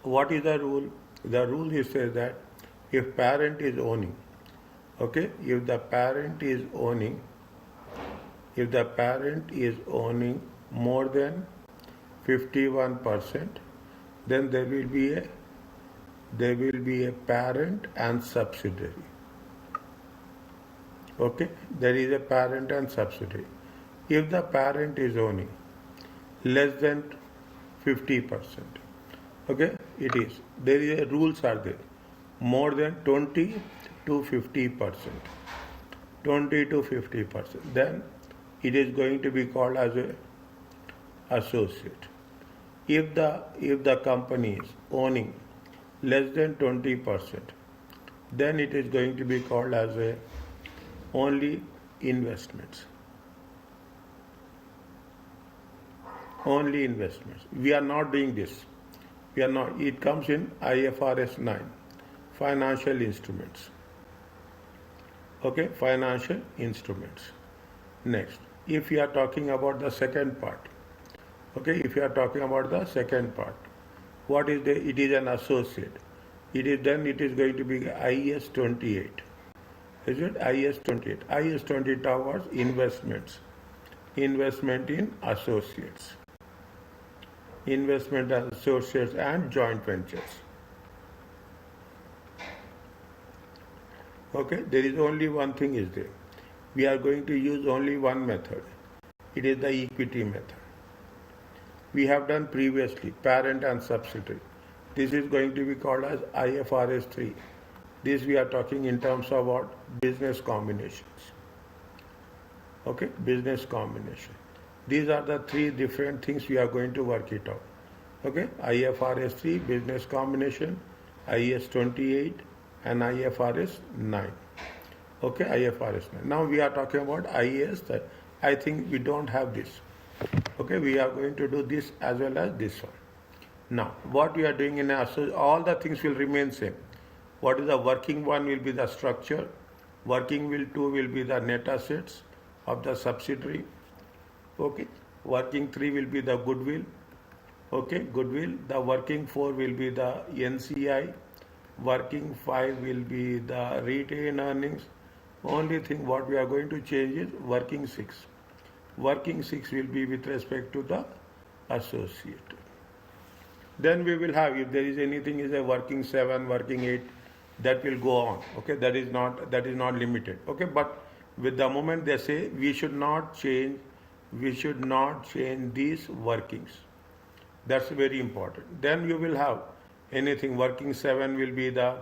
what is the rule? The rule is says that if parent is owning, okay, if the parent is owning more than 51%, then there will be a parent and subsidiary. Okay, there is a parent and subsidiary. If the parent is owning less than 50%, okay, there is a rules are there, more than 20 to 50%, then it is going to be called as a associate. If the company is owning less than 20%, then it is going to be called as a only investments. Only investments. We are not doing this. We are not. It comes in IFRS 9, financial instruments. Okay, financial instruments. Next, if you are talking about the second part, okay, if you are talking about the second part, what is it is an associate. It is going to be IS 28. Is it IS 28? IS 28 was investments. Investment in associates. Investment in associates and joint ventures. Okay, there is only one thing is there. We are going to use only one method. It is the equity method. We have done previously parent and subsidiary. This is going to be called as IFRS 3. This we are talking in terms of what? Business combinations. Okay, business combination. These are the three different things we are going to work it out. Okay, IFRS 3, business combination, IS 28 and IFRS 9. Okay, IFRS 9. Now we are talking about IAS. I think we don't have this. Okay, we are going to do this as well as this one. Now, what we are doing in all the things will remain same. What is the working one will be the structure. Working will 2 will be the net assets of the subsidiary. Okay, working 3 will be the goodwill. Okay, goodwill. The working 4 will be the NCI. Working 5 will be the retained earnings. Only thing what we are going to change is working 6. Working 6 will be with respect to the associate. Then we will have, if there is anything is a working 7, working 8, that will go on. Okay, that is not limited. Okay, but with the moment they say we should not change these workings. That's very important. Then you will have anything working 7 will be the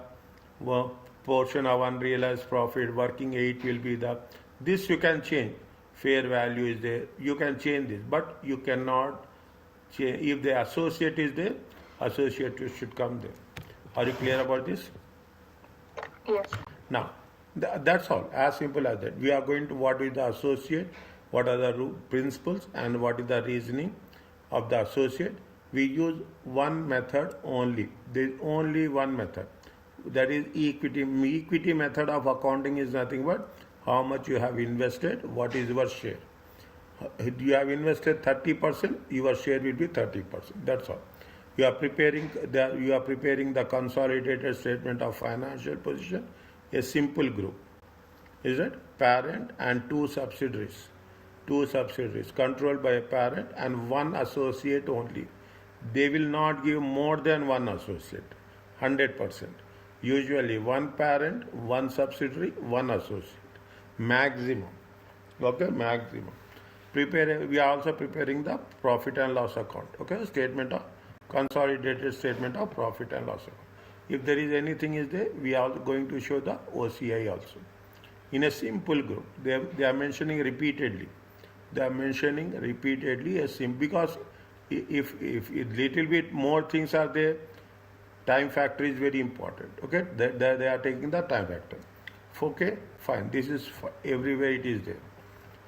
portion of unrealized profit. Working 8 will be this you can change. Fair value is there. You can change this, but you cannot change. If the associate is there, associate should come there. Are you clear about this? Yes. Now, that's all. As simple as that. We are going to what is the associate, what are the principles, and what is the reasoning of the associate. We use one method only. There is only one method. That is equity. Equity method of accounting is nothing but how much you have invested, what is your share. If you have invested 30%, your share will be 30%. That's all. You are preparing the consolidated statement of financial position, a simple group. Is it? Parent and two subsidiaries controlled by a parent and one associate only. They will not give more than one associate, 100%. Usually one parent, one subsidiary, one associate. Maximum. Okay, maximum. We are also preparing the profit and loss account. Okay, consolidated statement of profit and loss account. If there is anything is there, we are going to show the OCI also. In a simple group, they are mentioning repeatedly. Because if little bit more things are there, time factor is very important. Okay, they are taking the time factor. Okay, fine. This is everywhere it is there.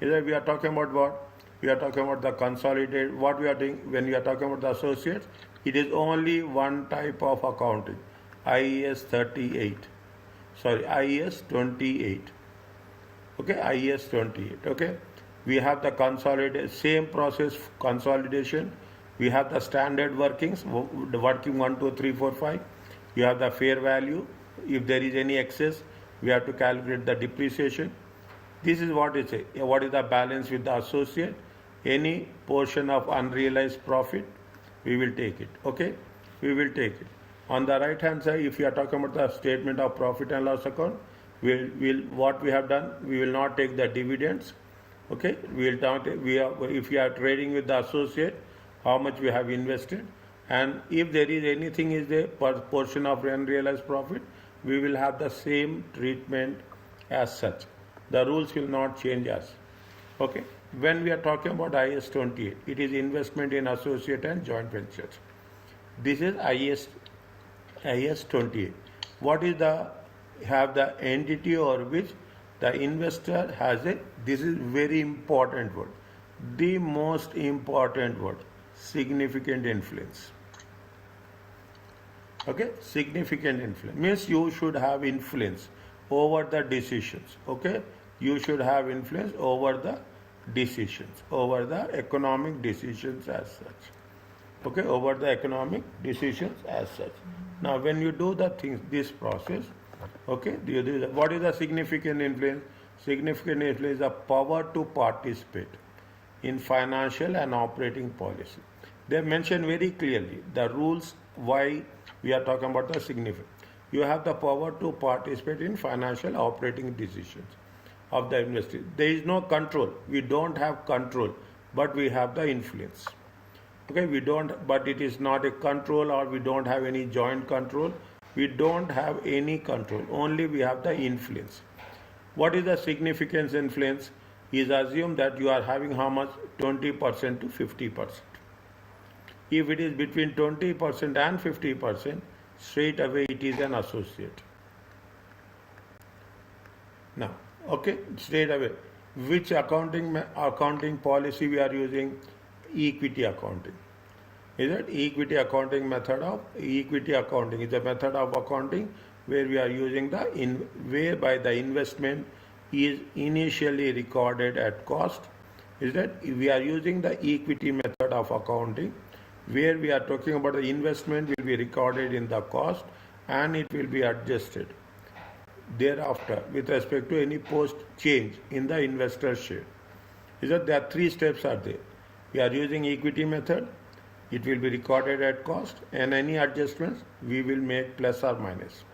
Either we are talking about what? We are talking about the consolidated. What we are doing when we are talking about the associates, it is only one type of accounting. IAS 28. Okay, IAS 28. Okay, we have the consolidated, same process, consolidation. We have the standard workings, the working 1, 2, 3, 4, 5. You have the fair value. If there is any excess, we have to calculate the depreciation. This is what it says. What is the balance with the associate? Any portion of unrealized profit, we will take it. Okay? We will take it. On the right hand side, if you are talking about the statement of profit and loss account, what we have done, we will not take the dividends. Okay? We will not, if you are trading with the associate, how much we have invested, and if there is anything is there per portion of unrealized profit, we will have the same treatment as such. The rules will not change us. Okay? When we are talking about IS 28, it is investment in associate and joint ventures. This is IS 28. What is the entity or which the investor has this is very important word. The most important word, significant influence. Okay? Significant influence means you should have influence over the decisions. Okay? You should have influence over the decisions, over the economic decisions as such. Okay? Over the economic decisions as such. Now, when you do the things, this process, okay, what is the significant influence? Significant influence is the power to participate in financial and operating policy. They mention very clearly the rules why we are talking about the significant. You have the power to participate in financial operating decisions of the industry. There is no control. We don't have control, but we have the influence. Okay, we don't, but it is not a control, or we don't have any joint control. We don't have any control. Only we have the influence. What is the significance influence? Is assume that you are having how much? 20% to 50%. If it is between 20% and 50%, straight away it is an associate. Now, okay, straight away. Which accounting policy we are using? Equity accounting. Is it equity accounting method of equity accounting is a method of accounting where we are using whereby the investment is initially recorded at cost. Is that we are using the equity method of accounting where we are talking about the investment will be recorded in the cost and it will be adjusted thereafter with respect to any post change in the investor share. Is that there are 3 steps are there. We are using equity method, it will be recorded at cost, and any adjustments we will make plus or minus.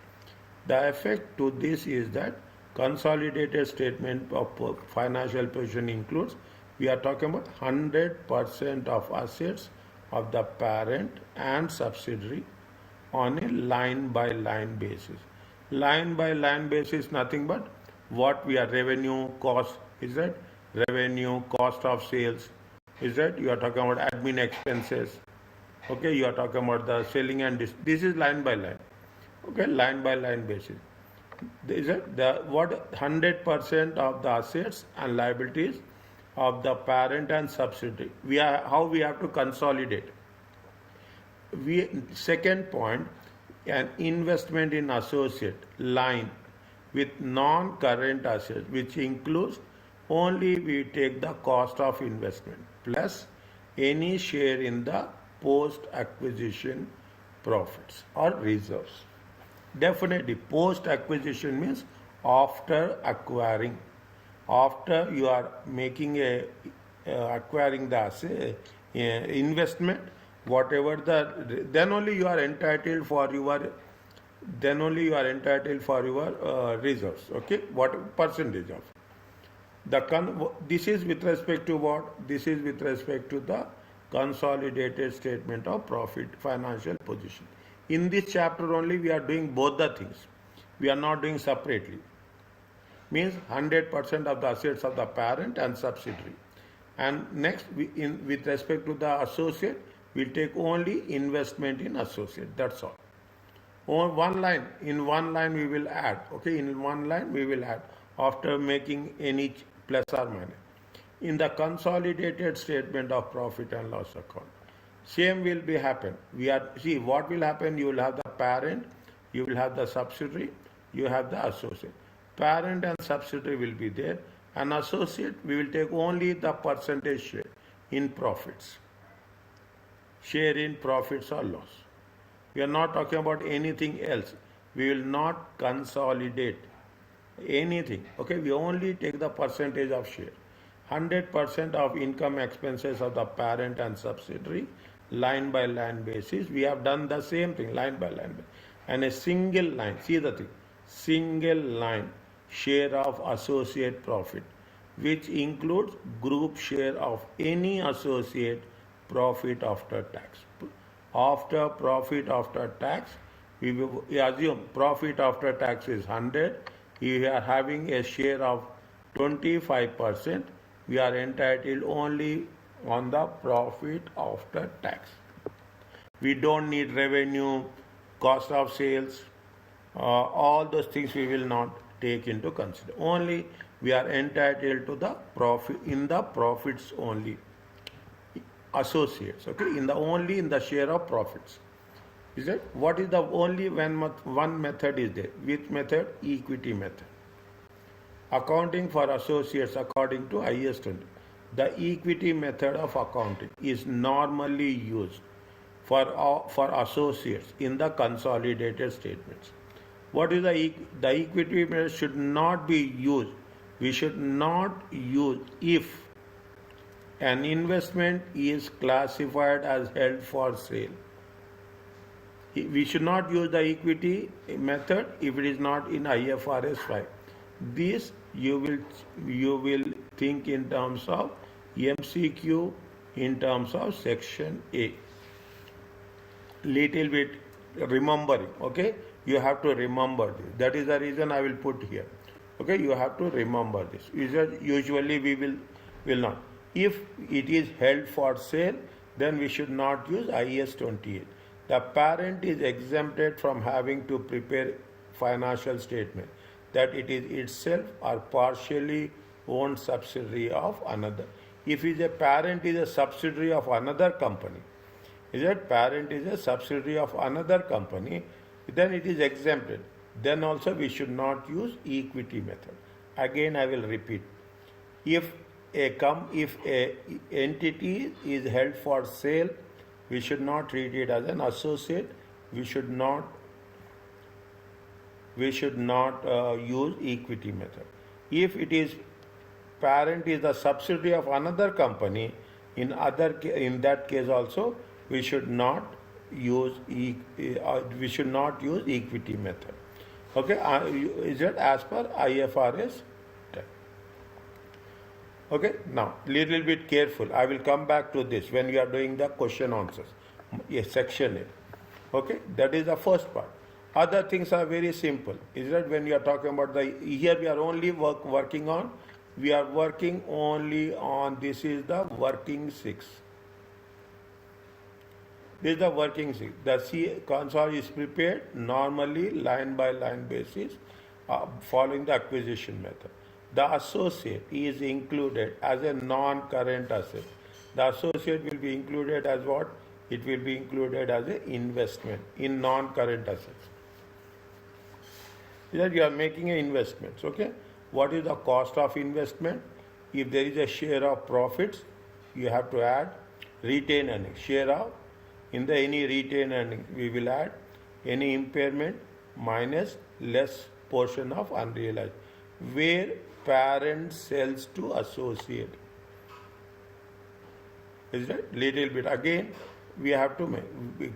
The effect to this is that consolidated statement of financial position includes, we are talking about 100% of assets of the parent and subsidiary on a line by line basis. Line by line basis nothing but what we are revenue, cost, is that revenue, cost of sales, is that you are talking about admin expenses. Okay, you are talking about the selling and this is line by line. Okay, line by line basis. Is it the what 100% of the assets and liabilities of the parent and subsidiary. How we have to consolidate. Second point, an investment in associate line with non-current assets, which includes only we take the cost of investment plus any share in the post-acquisition profits or reserves. Definitely, post-acquisition means after acquiring. After you are making acquiring the asset, investment, whatever then only you are entitled for your reserves. Okay, what percentage of this is with respect to what? This is with respect to the consolidated statement of profit financial position. In this chapter only we are doing both the things. We are not doing separately. Means 100% of the assets of the parent and subsidiary. And next, with respect to the associate, we will take only investment in associate. That's all. In one line we will add. Okay, in one line we will add after making any plus or minus. In the consolidated statement of profit and loss account, same will be happen. See what will happen. You will have the parent, you will have the subsidiary, you have the associate. Parent and subsidiary will be there, and associate we will take only the percentage share in profits. share in profits or loss. We are not talking about anything else. We will not consolidate anything. Okay, we only take the percentage of share. 100% of income expenses of the parent and subsidiary, line by line basis. We have done the same thing, line by line. And a single line, see the thing, single line share of associate profit, which includes group share of any associate profit after tax. After profit after tax, we assume profit after tax is 100. We are having a share of 25%. We are entitled only on the profit after tax. We don't need revenue, cost of sales, all those things we will not take into consideration. Only we are entitled to the profit in the profits only. Associates, okay, in the share of profits. Is it? What is the only one method is there? Which method? Equity method. Accounting for associates according to IAS 20. The equity method of accounting is normally used for associates in the consolidated statements. What is the equity method should not be used? We should not use if an investment is classified as held for sale. We should not use the equity method if it is not in IFRS 5. This you will think in terms of MCQ, in terms of section A. Little bit remembering, okay? You have to remember this. That is the reason I will put here. Okay, you have to remember this. Usually we will not. If it is held for sale, then we should not use IAS 28. The parent is exempted from having to prepare financial statement that it is itself or partially owned subsidiary of another. If a parent is a subsidiary of another company, parent is a subsidiary of another company, then it is exempted. Then also we should not use equity method. Again, I will repeat. If a entity is held for sale, we should not treat it as an associate. We should not use equity method. If it is parent is the subsidiary of another company, in that case also we should not use equity method. Okay, is it as per IFRS? Okay, now little bit careful. I will come back to this when we are doing the question answers. Yes, section A. Okay, that is the first part. Other things are very simple. Is that when you are talking about here we are only working on this is the working 6. This is the working 6. The console is prepared normally line by line basis following the acquisition method. The associate is included as a non-current asset. The associate will be included as what? It will be included as an investment in non-current assets. That you are making an investment. Okay? What is the cost of investment? If there is a share of profits, you have to add retained earnings. Share of any retained earnings, we will add any impairment minus less portion of unrealized. Where parent sells to associate. Is that little bit again we have to make,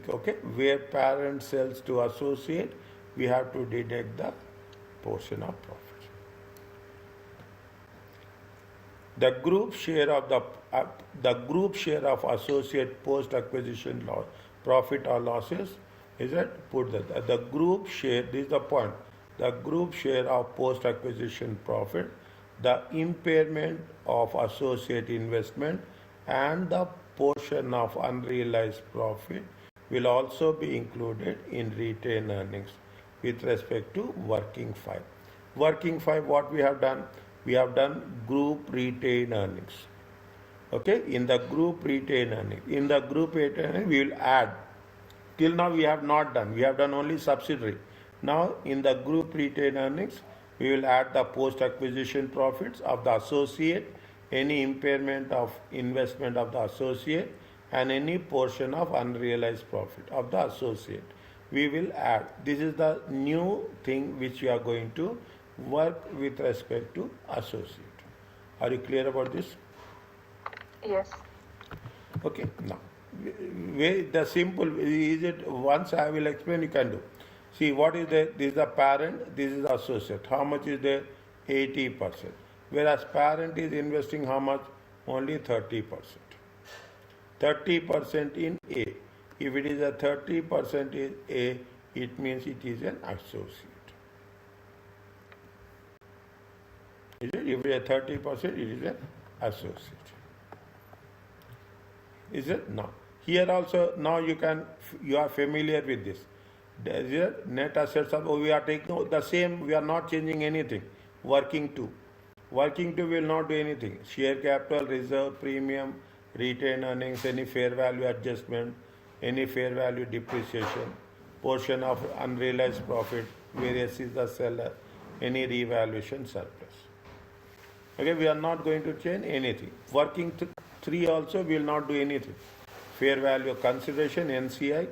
okay, where parent sells to associate, we have to deduct the portion of profit. The group share of associate post acquisition loss, profit or losses, is that put the group share. This is the point. The group share of post acquisition profit, the impairment of associate investment, and the portion of unrealized profit will also be included in retained earnings with respect to working 5. Working 5, what we have done? We have done group retained earnings. Okay, in the group retained earnings. In the group retained earnings, we will add. Till now we have not done. We have done only subsidiary. Now in the group retained earnings, we will add the post acquisition profits of the associate, any impairment of investment of the associate, and any portion of unrealized profit of the associate. We will add. This is the new thing which we are going to work with respect to associate. Are you clear about this? Yes. Okay, now, the simple, is it, once I will explain, you can do. See, what is there? This is the parent, this is the associate. How much is there? 80%. Whereas parent is investing how much? Only 30%. 30% in A. If it is a 30% in A, it means it is an associate. Is it? If it is a 30%, it is an associate. Is it? No. Here also, now you are familiar with this. There is a net assets of, we are taking the same, we are not changing anything. Working to. Working to will not do anything. Share capital, reserve, premium, retained earnings, any fair value adjustment, any fair value depreciation, portion of unrealized profit, various is the seller, any revaluation surplus. Okay, we are not going to change anything. Working 3 also will not do anything. Fair value of consideration, NCI,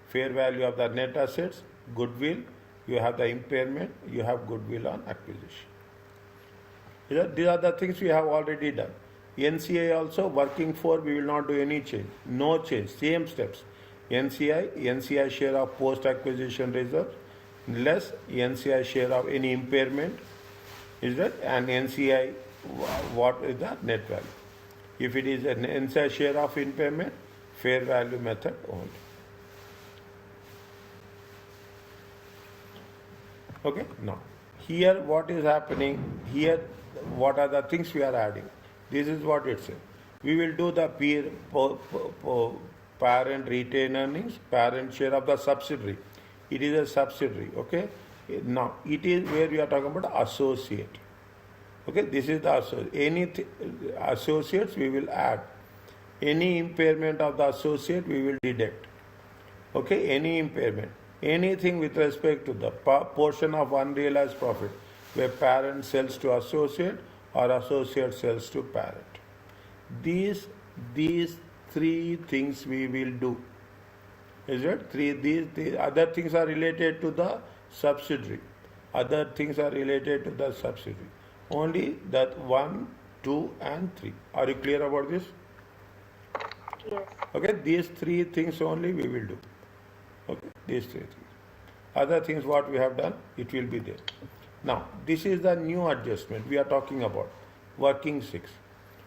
fair value of the net assets, goodwill, you have the impairment, you have goodwill on acquisition. These are the things we have already done. NCI also, working for, we will not do any change. No change, same steps. NCI share of post-acquisition reserves, less NCI share of any impairment, is that, and NCI, what is the net value. If it is an NCI share of impairment, fair value method only. Okay, now, here what is happening, here what are the things we are adding. This is what it says. We will do the parent retained earnings, parent share of the subsidiary. It is a subsidiary, okay. Now, it is where we are talking about associate. Okay, this is the associate. Any associates we will add. Any impairment of the associate we will deduct. Okay, any impairment. Anything with respect to the portion of unrealized profit where parent sells to associate or associate sells to parent. These 3 things we will do. Is it? These other things are related to the subsidiary. Other things are related to the subsidiary. Only that 1, 2 and 3. Are you clear about this? Yes. Okay, these 3 things only we will do. Okay, these 3 things. Other things what we have done, it will be there. Now, this is the new adjustment we are talking about. Working 6.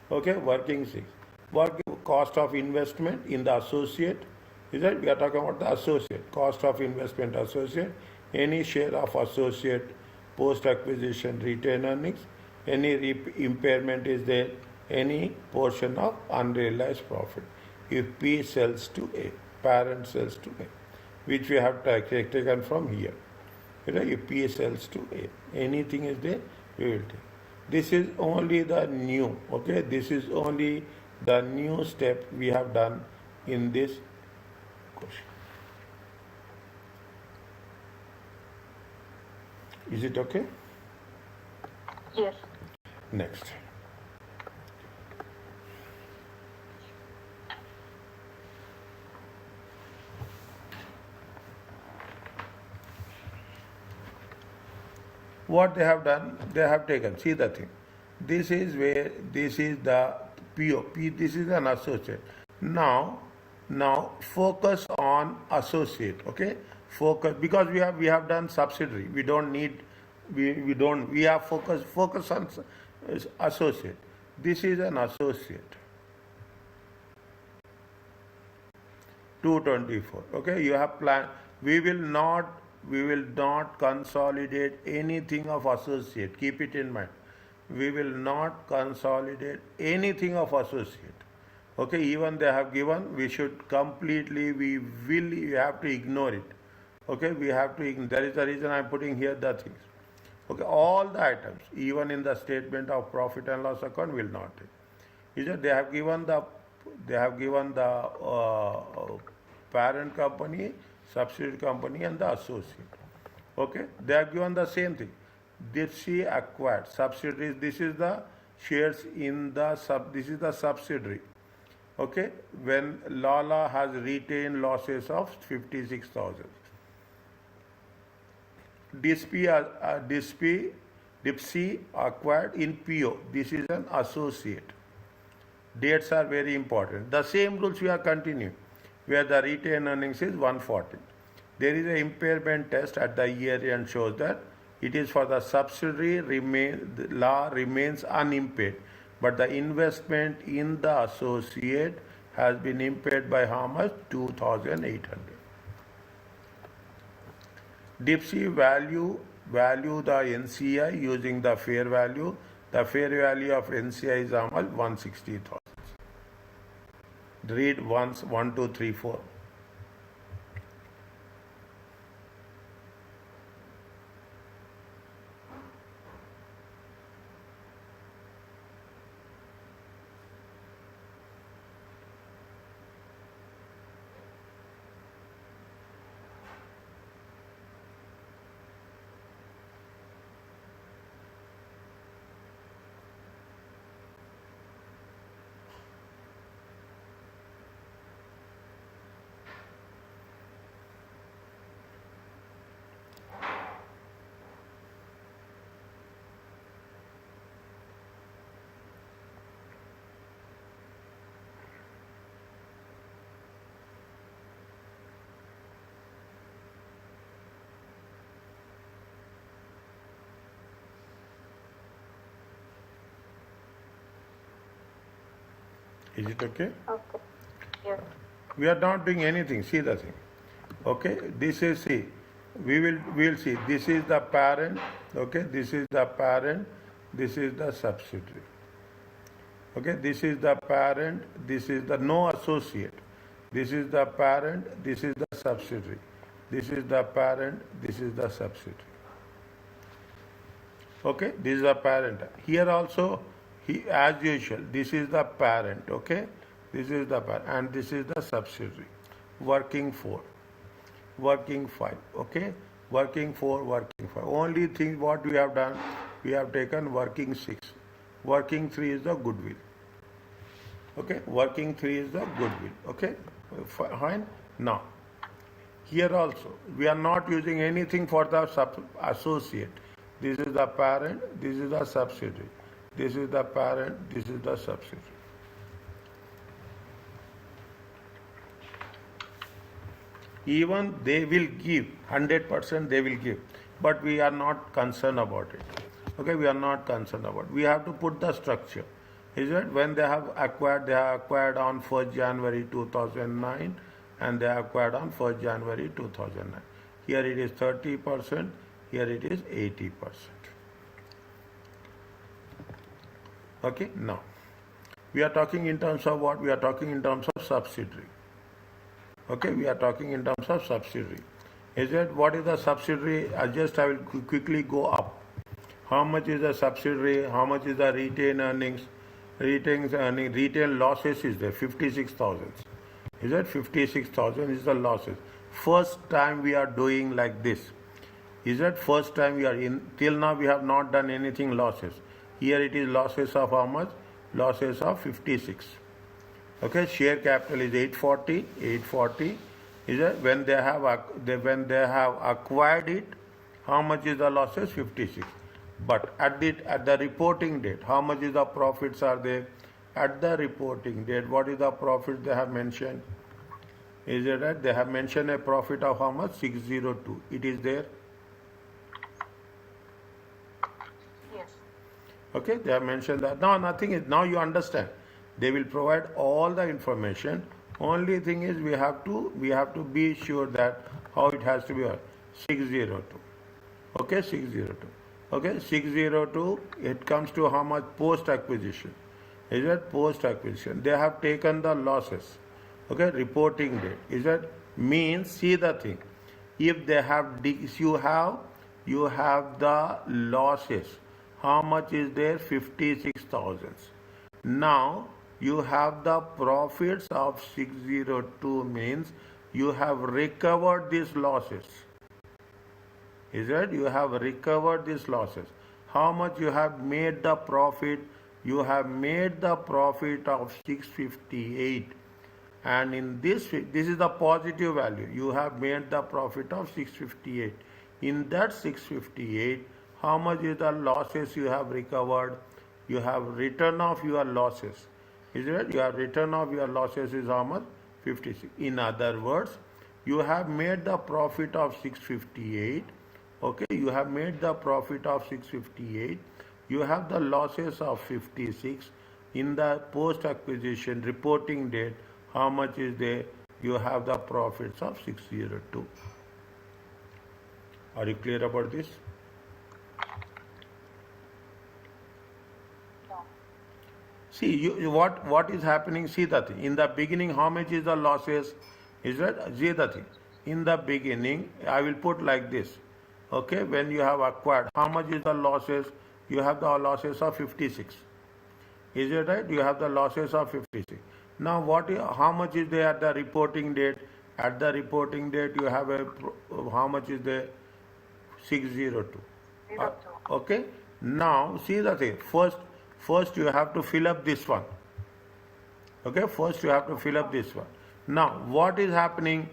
Okay, working 6. Working cost of investment in the associate. Is that we are talking about the associate. Cost of investment associate. Any share of associate post-acquisition retained earnings. Any impairment is there. Any portion of unrealized profit. If P sells to A, parent sells to A, which we have taken from here. If P sells to A, anything is there, we will take. This is only the new, okay? This is only the new step we have done in this question. Is it okay? Yes. Next. What they have done, they have taken, see the thing. This is where, this is the PO, this is an associate. Now focus on associate, okay? Focus, because we have done subsidiary. We don't need, we have focus on associate. This is an associate. 224, okay? You have planned, we will not consolidate anything of associate. Keep it in mind. We will not consolidate anything of associate. Okay, even they have given, we should completely, we have to ignore it. Okay, we have to ignore. That is the reason I am putting here the things. Okay, all the items, even in the statement of profit and loss account, will not take. Is that they have given the parent company, subsidiary company and the associate. Okay, they have given the same thing. Did she acquired subsidiaries? This is the shares in the this is the subsidiary. Okay, when Lala has retained losses of 56,000. Dipsy acquired in PO. This is an associate. Dates are very important. The same rules we are continuing, where the retained earnings is 140. There is an impairment test at the year end shows that it is for the subsidiary the law remains unimpaired, but the investment in the associate has been impaired by how much? 2,800. Dipsy value the NCI using the fair value. The fair value of NCI is how much? 160,000. Read once 1, 2, 3, 4. Is it okay? Okay. Yes. We are not doing anything. See the thing. Okay, this is see. We will see. This is the parent. Okay, this is the parent. This is the subsidiary. Okay, this is the parent. This is the no associate. This is the parent. This is the subsidiary. This is the parent. This is the subsidiary. Okay, this is the parent. Here also, as usual, this is the parent. Okay, this is the parent, and this is the subsidiary. Working 4, working 5. Okay, working 4, working 5. Only thing what we have done, we have taken working 6. Working 3 is the goodwill. Okay, working 3 is the goodwill. Okay, fine. Now, here also, we are not using anything for the associate. This is the parent, this is the subsidiary. This is the parent, this is the subsidiary. Even they will give, 100% they will give, but we are not concerned about it. Okay, we are not concerned about it. We have to put the structure. Is it when they have acquired on 1st January 2009 and they acquired on 1st January 2009. Here it is 30%, here it is 80%. Okay, now we are talking in terms of what? We are talking in terms of subsidiary. Okay, we are talking in terms of subsidiary. Is it what is the subsidiary? I will quickly go up. How much is the subsidiary? How much is the retained earnings? Retained losses is there 56,000. Is it 56,000 is the losses? First time we are doing like this. Is it first time we are in? Till now we have not done anything losses. Here it is losses of how much? Losses of 56. Okay, share capital is 840. 840 is it when they have acquired it? How much is the losses? 56. But at the reporting date, how much is the profits are there? At the reporting date, what is the profit they have mentioned? Is it right? They have mentioned a profit of how much? 602. It is there. Yes. Okay, they have mentioned that. No, nothing is. Now you understand. They will provide all the information. Only thing is we have to be sure that how it has to be 602. Okay, 602. Okay, 602. It comes to how much post acquisition. Is it post acquisition? They have taken the losses. Okay, reporting date. Is it means see the thing. If they have you have the losses. How much is there? 56,000. Now you have the profits of 602 means you have recovered these losses. Is it? You have recovered these losses. How much you have made the profit? you have made the profit of 658, and in this is the positive value. You have made the profit of 658. In that 658, how much is the losses you have recovered? You have written off your losses. Is it? Your return of your losses is how much? 56. In other words, you have made the profit of 658. Okay, you have made the profit of 658. You have the losses of 56. In the post acquisition reporting date, how much is there? You have the profits of 602. Are you clear about this? No. See, what is happening? See that thing. In the beginning, how much is the losses? Is that? See the thing. In the beginning, I will put like this. Okay, when you have acquired, how much is the losses? You have the losses of 56. Is it right? You have the losses of 56. Now, how much is there at the reporting date? At the reporting date, you have how much is there? 602. 02. Okay. Now, see the thing. First you have to fill up this one. Okay. First you have to fill up this one. Now, what is happening?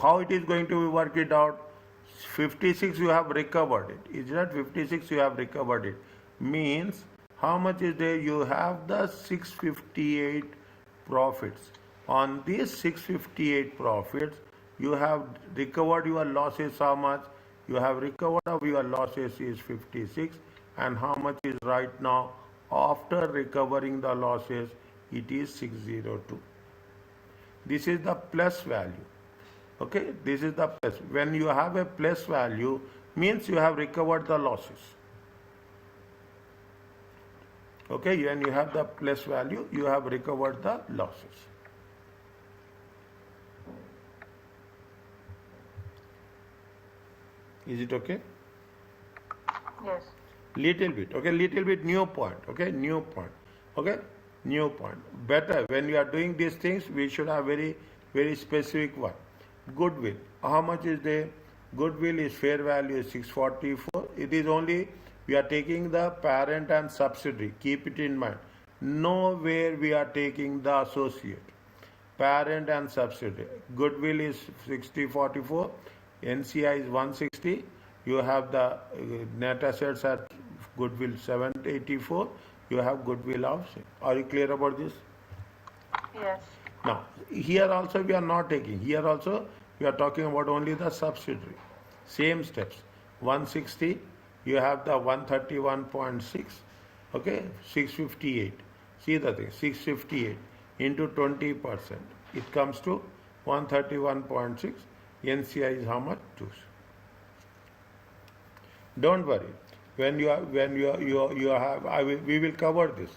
How it is going to be worked it out? 56 you have recovered it. Is that 56 you have recovered it? Means how much is there? You have the 658 profits. On these 658 profits, you have recovered your losses how much? You have recovered of your losses is 56, and how much is right now? After recovering the losses, it is 602. This is the plus value. Okay, this is the plus. When you have a plus value, means you have recovered the losses. Okay, when you have the plus value, you have recovered the losses. Is it okay? Yes. Little bit. Okay, little bit new point. Okay, new point. Okay, new point. Better when you are doing these things, we should have very specific one. Goodwill. How much is there? Goodwill is fair value is 644. It is only we are taking the parent and subsidiary. Keep it in mind. Nowhere we are taking the associate. Parent and subsidiary. Goodwill is 6044. NCI is 160. You have the net assets at goodwill 784. You have goodwill of. Are you clear about this? Yes. Now, here also we are not taking. Here also we are talking about only the subsidiary. Same steps. 160, you have the 131.6. Okay, 658. See the thing, 658 into 20%. It comes to 131.6. NCI is how much? 2. Don't worry. When you have, we will cover this.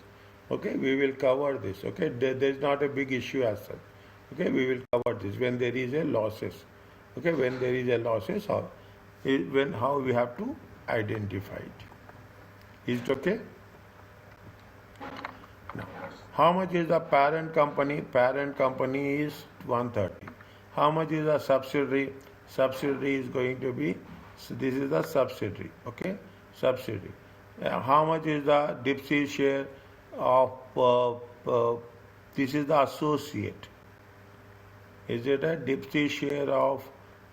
Okay, we will cover this. Okay, there is not a big issue as such. Okay, we will cover this when there is a losses. Okay, when there is a losses, how we have to identify it. Is it okay? Now, how much is the parent company? Parent company is 130. How much is the subsidiary? Subsidiary is going to be, so this is the subsidiary. Okay, subsidiary. How much is the Dipsy share of? This is the associate. Is it a Dipsy share of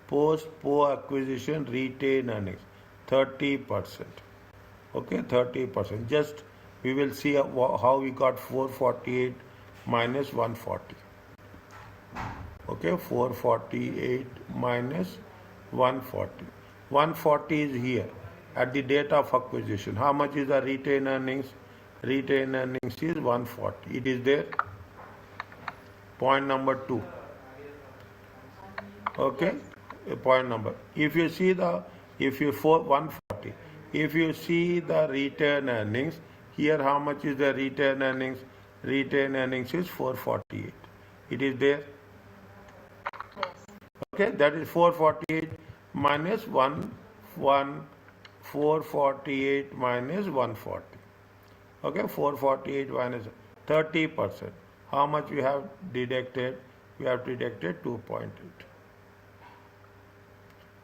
post-acquisition retained earnings? 30%. Okay, 30%. Just we will see how we got 448 minus 140. Okay, 448 minus 140. 140 is here at the date of acquisition. How much is the retained earnings? Retained earnings is 140. It is there. Point number 2. Okay, point number. If you see 140. If you see the retained earnings, here how much is the retained earnings? Retained earnings is 448. It is there. Yes. Okay, that is 448 minus 448 minus 140. Okay, 448 minus 30%. How much we have deducted? We have deducted 2.8.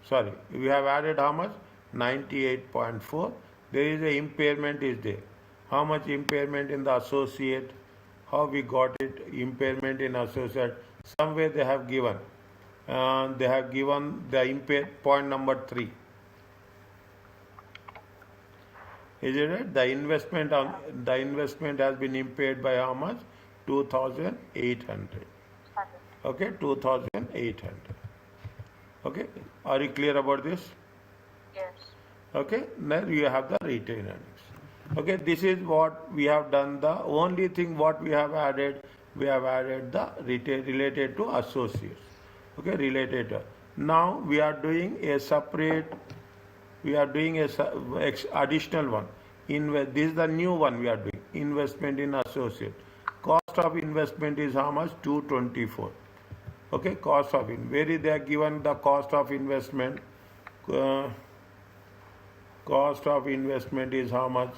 Sorry, we have added how much? 98.4. There is a impairment is there. How much impairment in the associate? How we got it? Impairment in associate. Somewhere they have given. They have given the point number 3. Is it right? The investment has been impaired by how much? 2,800. Okay, 2,800. Okay, are you clear about this? Yes. Okay, now you have the retained earnings. Okay, this is what we have done. The only thing what we have added the related to associates. Okay, related to. Now we are doing a separate. We are doing a additional one. This is the new one we are doing. Investment in associate. Cost of investment is how much? 224. Okay, cost of it. Where is they given the cost of investment? Cost of investment is how much?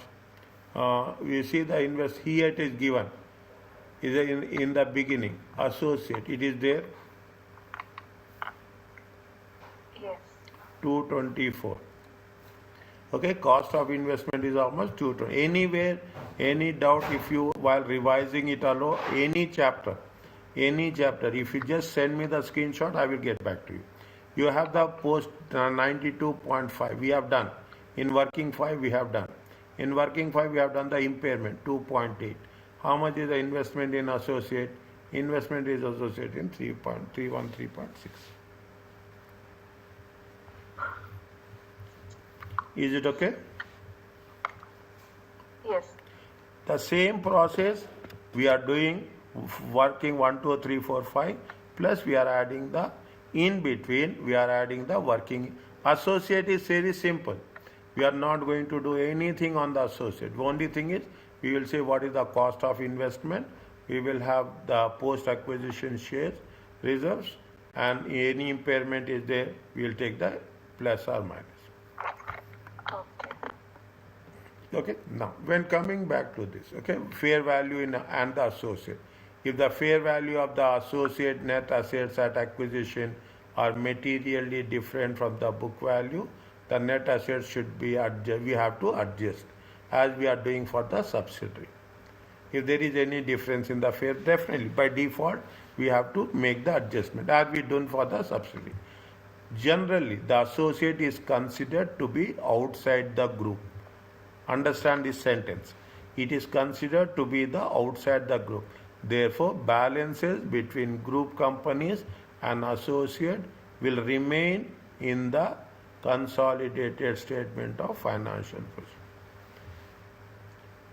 We see the here it is given. Is in the beginning. Associate. It is there. Yes. 224. Okay, cost of investment is how much? 220. Anywhere, any doubt, if you while revising it alone, any chapter, if you just send me the screenshot, I will get back to you. You have the post 92.5. We have done. In working 5, we have done. In working 5, we have done the impairment 2.8. How much is the investment in associate? Investment is associate in 3.31, 3.6. Is it okay? Yes. The same process we are doing, working 1, 2, 3, 4, 5, plus we are adding the, in between, we are adding the working. Associate is very simple. We are not going to do anything on the associate. The only thing is, we will say what is the cost of investment. We will have the post-acquisition shares, reserves, and any impairment is there, we will take the plus or minus. Okay, now when coming back to this, okay, fair value and the associate. If the fair value of the associate net assets at acquisition are materially different from the book value, the net assets should be we have to adjust as we are doing for the subsidiary. If there is any difference in the fair, definitely by default we have to make the adjustment as we done for the subsidiary. Generally, the associate is considered to be outside the group. Understand this sentence. It is considered to be the outside the group. Therefore, balances between group companies and associate will remain in the consolidated statement of financial position.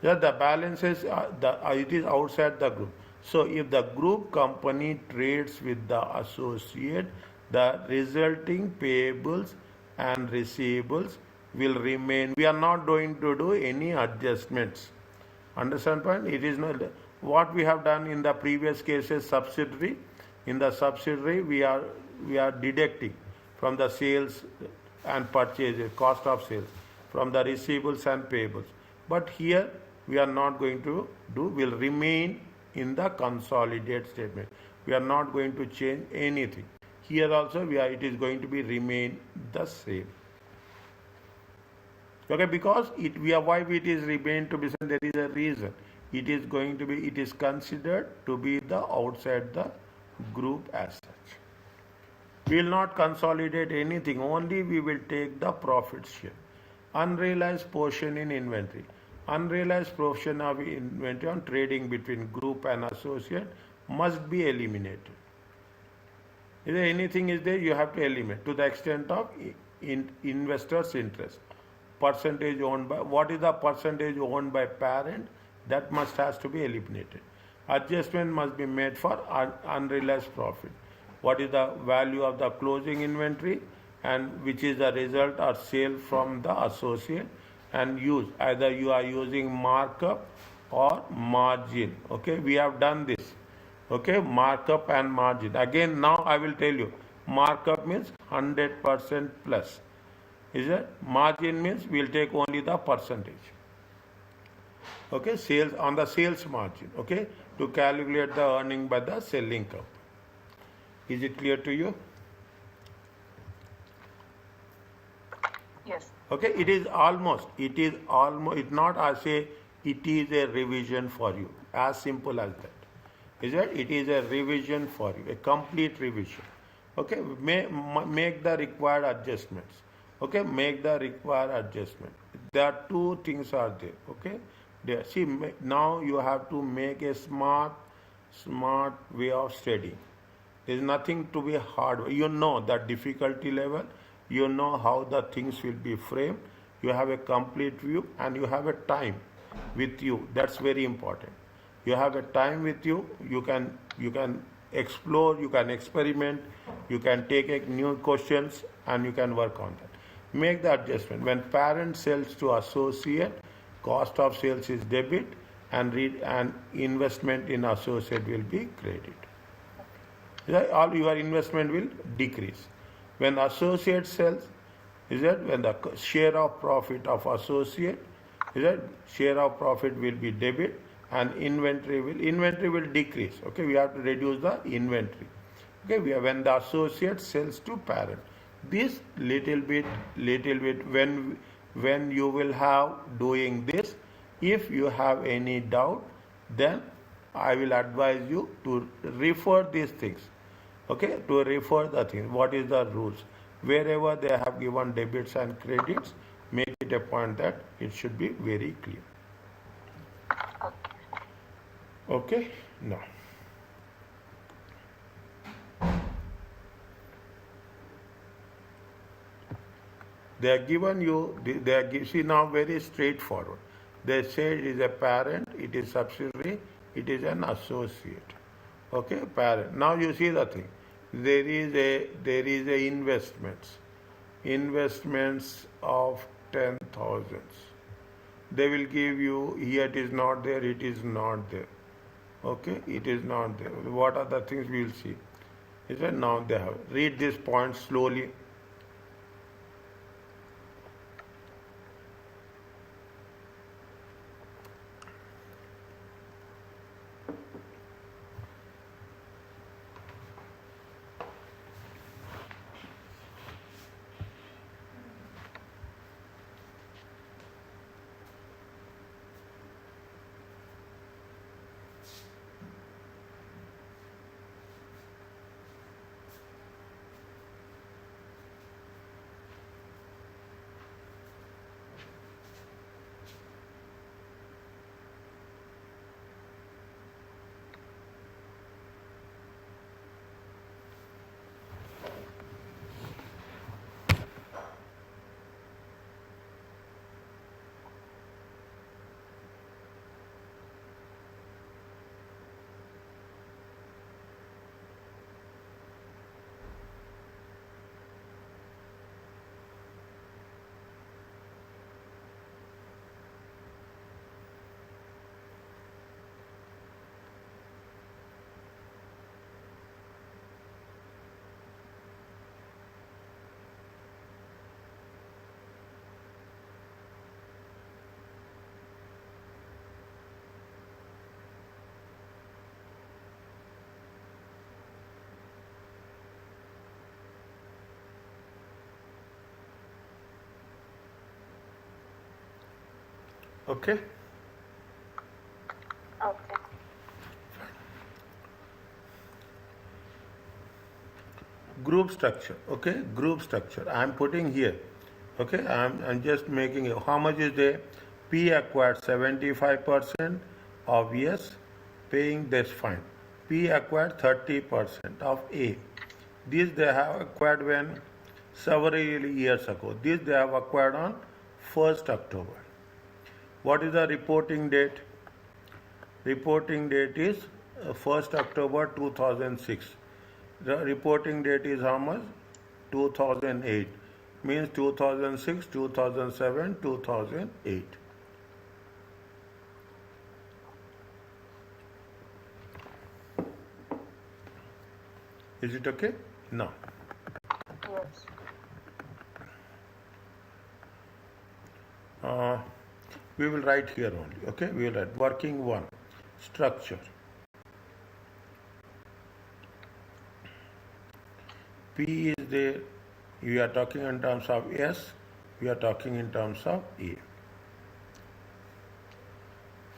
Yeah, the balances it is outside the group. So, if the group company trades with the associate, the resulting payables and receivables will remain. We are not going to do any adjustments. Understand point? It is not what we have done in the previous cases. Subsidiary, in the subsidiary we are deducting from the sales and purchases, cost of sales, from the receivables and payables. But here we are not going to do. Will remain in the consolidated statement. We are not going to change anything. Here also it is going to be remain the same. Okay, because why it is remain to be same, there is a reason. It is considered to be the outside the group as such. We will not consolidate anything, only we will take the profit share. Unrealized portion in inventory. Unrealized portion of inventory on trading between group and associate must be eliminated. If anything is there, you have to eliminate to the extent of investors' interest. Percentage owned by, what is the percentage owned by parent? That has to be eliminated. Adjustment must be made for unrealized profit. What is the value of the closing inventory and which is the result or sale from the associate, and use either you are using markup or margin. Okay, we have done this. Okay, markup and margin. Again, now I will tell you, markup means 100% plus. Is it? Margin means we will take only the percentage. Okay, sales on the sales margin. Okay, to calculate the earning by the selling company. Is it clear to you? Yes. Okay, it is almost, it's not I say it is a revision for you. As simple as that. Is it? It is a revision for you, a complete revision. Okay, make the required adjustments. Okay, make the required adjustment. There are two things are there. Okay, there. See, now you have to make a smart way of studying. There is nothing to be hard. You know the difficulty level. You know how the things will be framed. You have a complete view and you have a time with you. That's very important. You have a time with you. You can explore. You can experiment. You can take new questions and you can work on that. Make the adjustment. When parent sells to associate, cost of sales is debit and investment in associate will be credit. All your investment will decrease. When associate sells, is that when the share of profit of associate, is that share of profit will be debit and inventory will decrease. Okay, we have to reduce the inventory. Okay, when the associate sells to parent, this little bit when you will have doing this, if you have any doubt, then I will advise you to refer these things. Okay, to refer the things. What is the rules? Wherever they have given debits and credits, make it a point that it should be very clear. Okay, now. They are given you, see now very straightforward. They say it is a parent, it is subsidiary, it is an associate. Okay, parent. Now you see the thing. There is a investments of 10,000. They will give you, here it is not there, it is not there. Okay, it is not there. What are the things we will see? Is that now they have. Read this point slowly. Okay. Okay. Group structure. Okay, group structure. I am putting here. Okay, I'm just making it. How much is there? P acquired 75% of yes, paying this fine. P acquired 30% of A. This they have acquired when several years ago. This they have acquired on 1st October. What is the reporting date? Reporting date is 1st October 2006. The reporting date is how much? 2008. Means 2006, 2007, 2008. Is it okay? No. Yes. We will write here only. Okay, we will write working one, structure. P is there. We are talking in terms of S. We are talking in terms of A.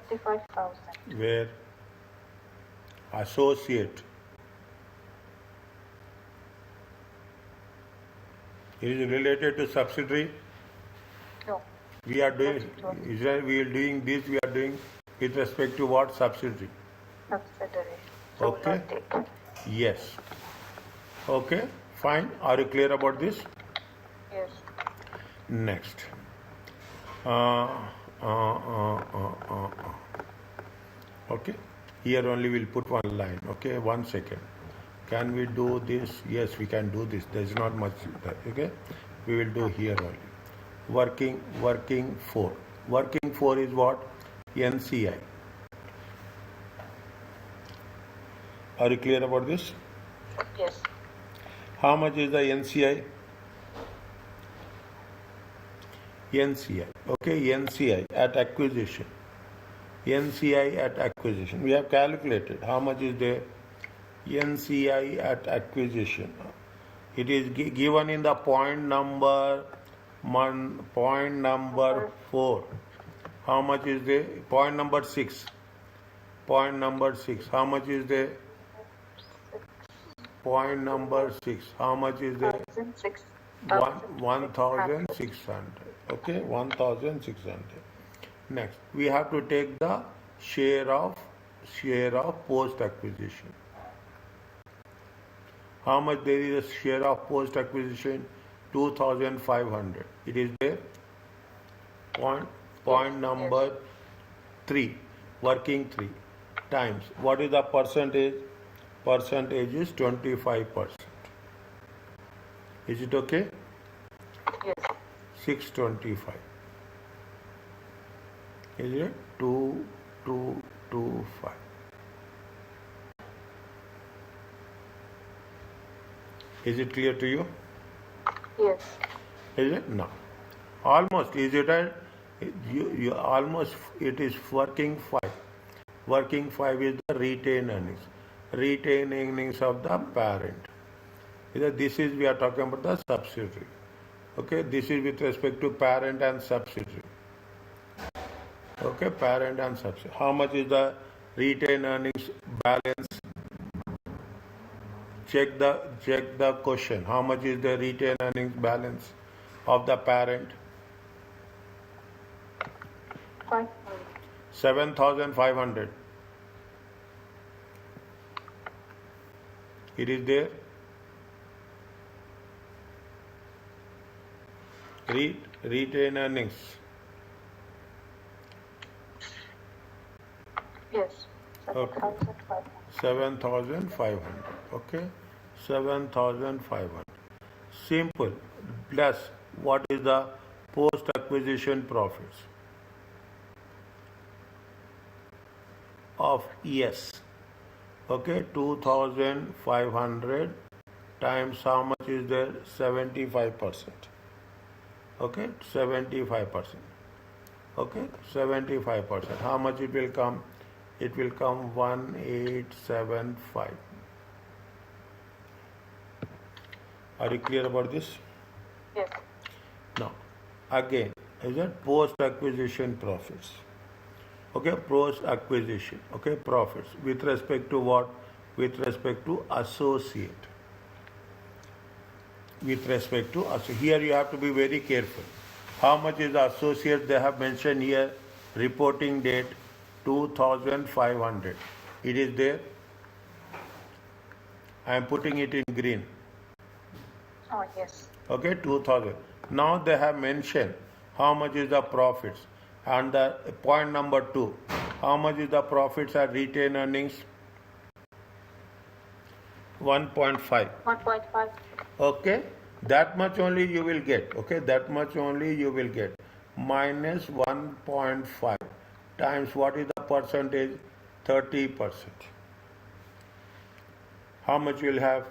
35,000. Where? Associate. Is it related to subsidiary? No. We are doing, Subsidiary. we are doing this, we are doing with respect to what? Subsidiary. Subsidiary. So Okay. not take. Yes. Okay, fine. Are you clear about this? Yes. Next. Uh, uh, uh, uh, uh, uh. Okay. Here only we'll put one line. Okay, 1 second. Can we do this? Yes, we can do this. There's not much there. Okay, we will do here only. Working for. Working for is what? NCI. Are you clear about this? Yes. How much is the NCI? NCI. Okay, NCI at acquisition. NCI at acquisition. We have calculated how much is there. NCI at acquisition. It is given in the point number 4. How much is there? Point number 6. Point number 6. How much is there? Point number 6. How much is there? 1,600. Okay, 1,600. Next, we have to take the share of post acquisition. How much there is a share of post acquisition? 2,500. It is there. Point number 3. Working 3 times. What is the percentage? Percentage is 25%. Is it okay? Yes. 625. Is it? 2225. Is it clear to you? Yes. Is it? No. Almost. Is it? You almost. It is working 5. Working 5 is the retained earnings. Retained earnings of the parent. This is, we are talking about the subsidiary. Okay, this is with respect to parent and subsidiary. Okay, parent and subsidiary. How much is the retained earnings balance? Check the question. How much is the retained earnings balance of the parent? 7,500. It is there. Retained earnings. Yes. 7,500. 7,500. Okay, 7,500. Simple. Plus, what is the post acquisition profits of ES? Okay, 2,500 times how much is there? 75%. Okay, 75%. Okay, 75%. How much it will come? It will come 1,875. Are you clear about this? Yes. Now, again, is it post acquisition profits? Okay, post acquisition. Okay, profits with respect to what? With respect to associate. With respect to associate. Here you have to be very careful. How much is the associate? They have mentioned here reporting date 2,500. It is there. I am putting it in green. Oh, yes. Okay, 2,000. Now they have mentioned how much is the profits. And the point number 2, how much is the profits at retained earnings? 1.5. 1.5. Okay, that much only you will get. Okay, that much only you will get. Minus 1.5 times what is the percentage? 30%. How much you will have?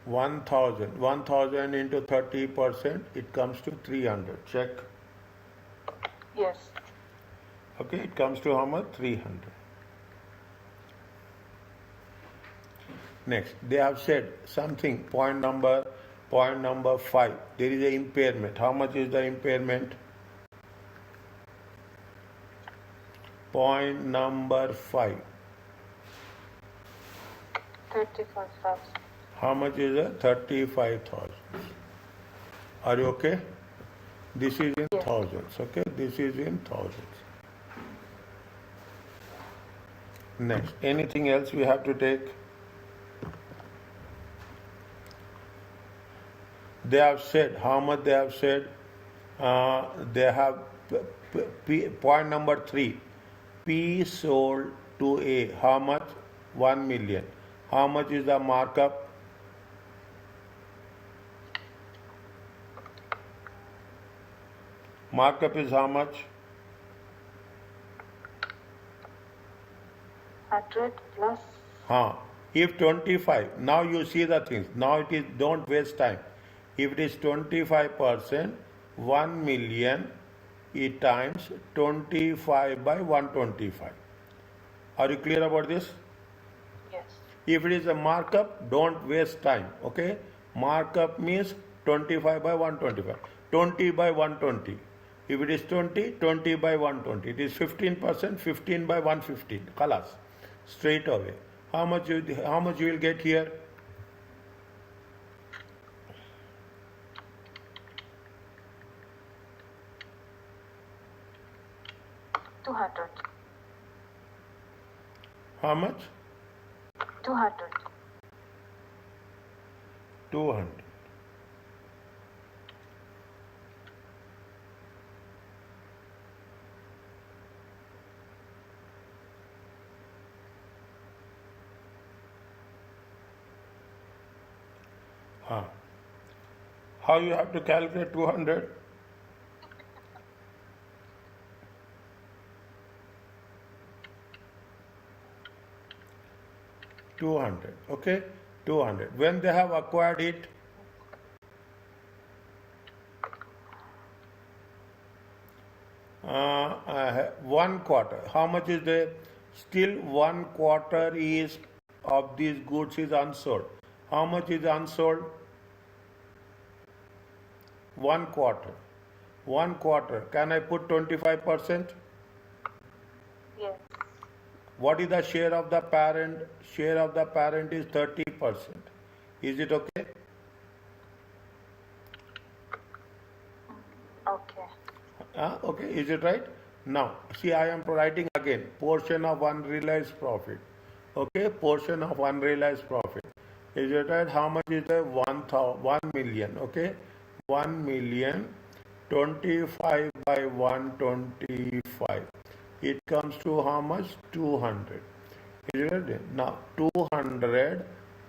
1,000. 1,000 into 30%, it comes to 300. Check. Yes. Okay, it comes to how much? 300. Next, they have said something, point number 5. There is an impairment. How much is the impairment? Point number 5. 35,000. How much is it? 35,000. Are you okay? This is in Yes. thousands, okay? This is in thousands. Next, anything else we have to take? They have said, how much they have said? They have point number 3. P sold to A. How much? 1 million. How much is the markup? Markup is how much? 100 plus. If 25, now you see the things. Now it is, don't waste time. If it is 25%, 1 million it times 25 by 125. Are you clear about this? Yes. If it is a markup, don't waste time, okay? Markup means 25 by 125, 20 by 120. If it is 20, 20 by 120. It is 15%, 15 by 115. Khalas. Straight away. How much you will get here? $200. How much? 200. 200. How you have to calculate 200? Okay? 200. When they have acquired it, one quarter. How much is there? Still 1 quarter is of these goods is unsold. How much is unsold? 1 quarter. 1 quarter. Can I put 25%? Yes. What is the share of the parent? Share of the parent is 30%. Is it okay? Okay. Okay, is it right? Now, see, I am writing again, portion of unrealized profit. Okay, portion of unrealized profit. Is it right? How much is the 1 million? Okay, 1 million, 25 by 125. It comes to how much? 200. Is it right? Now, 200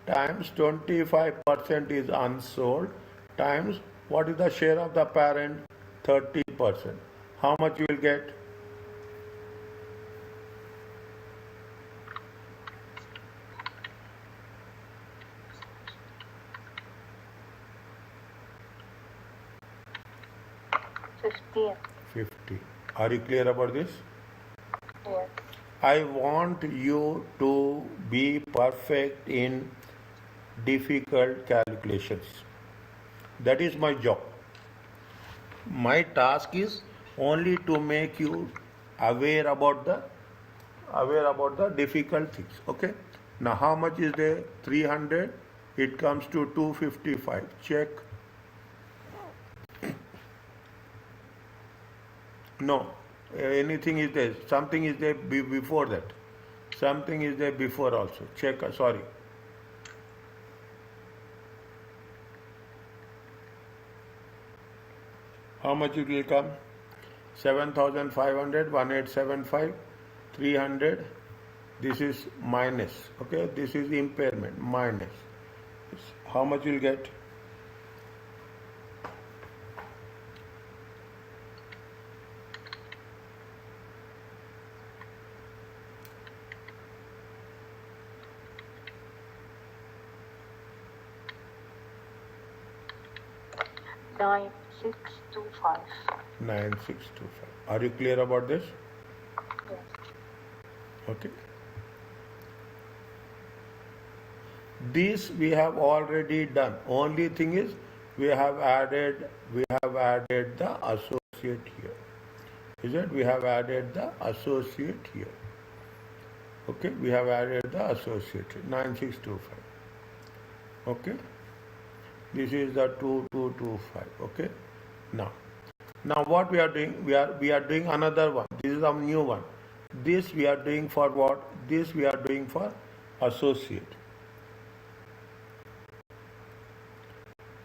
times 25% is unsold times what is the share of the parent? 30%. How much you will get? $15. 50. Are you clear about this? Yes. I want you to be perfect in difficult calculations. That is my job. My task is only to make you aware about the difficult things. Okay. Now how much is there? 300. It comes to 255. Check. No. Anything is there. Something is there before that. Something is there before also. Check. Sorry. How much it will come? 7,500, 1875, 300. This is minus. Okay, this is impairment minus. How much you'll get? $9,625. 9,625. Are you clear about this? Yes. Okay. This we have already done. Only thing is we have added the associate here. is that we have added the associate here. Okay, we have added the associate 9625. Okay, this is the 2225. Okay, now what we are doing? We are doing another one. This is a new one. This we are doing for what? This we are doing for associate.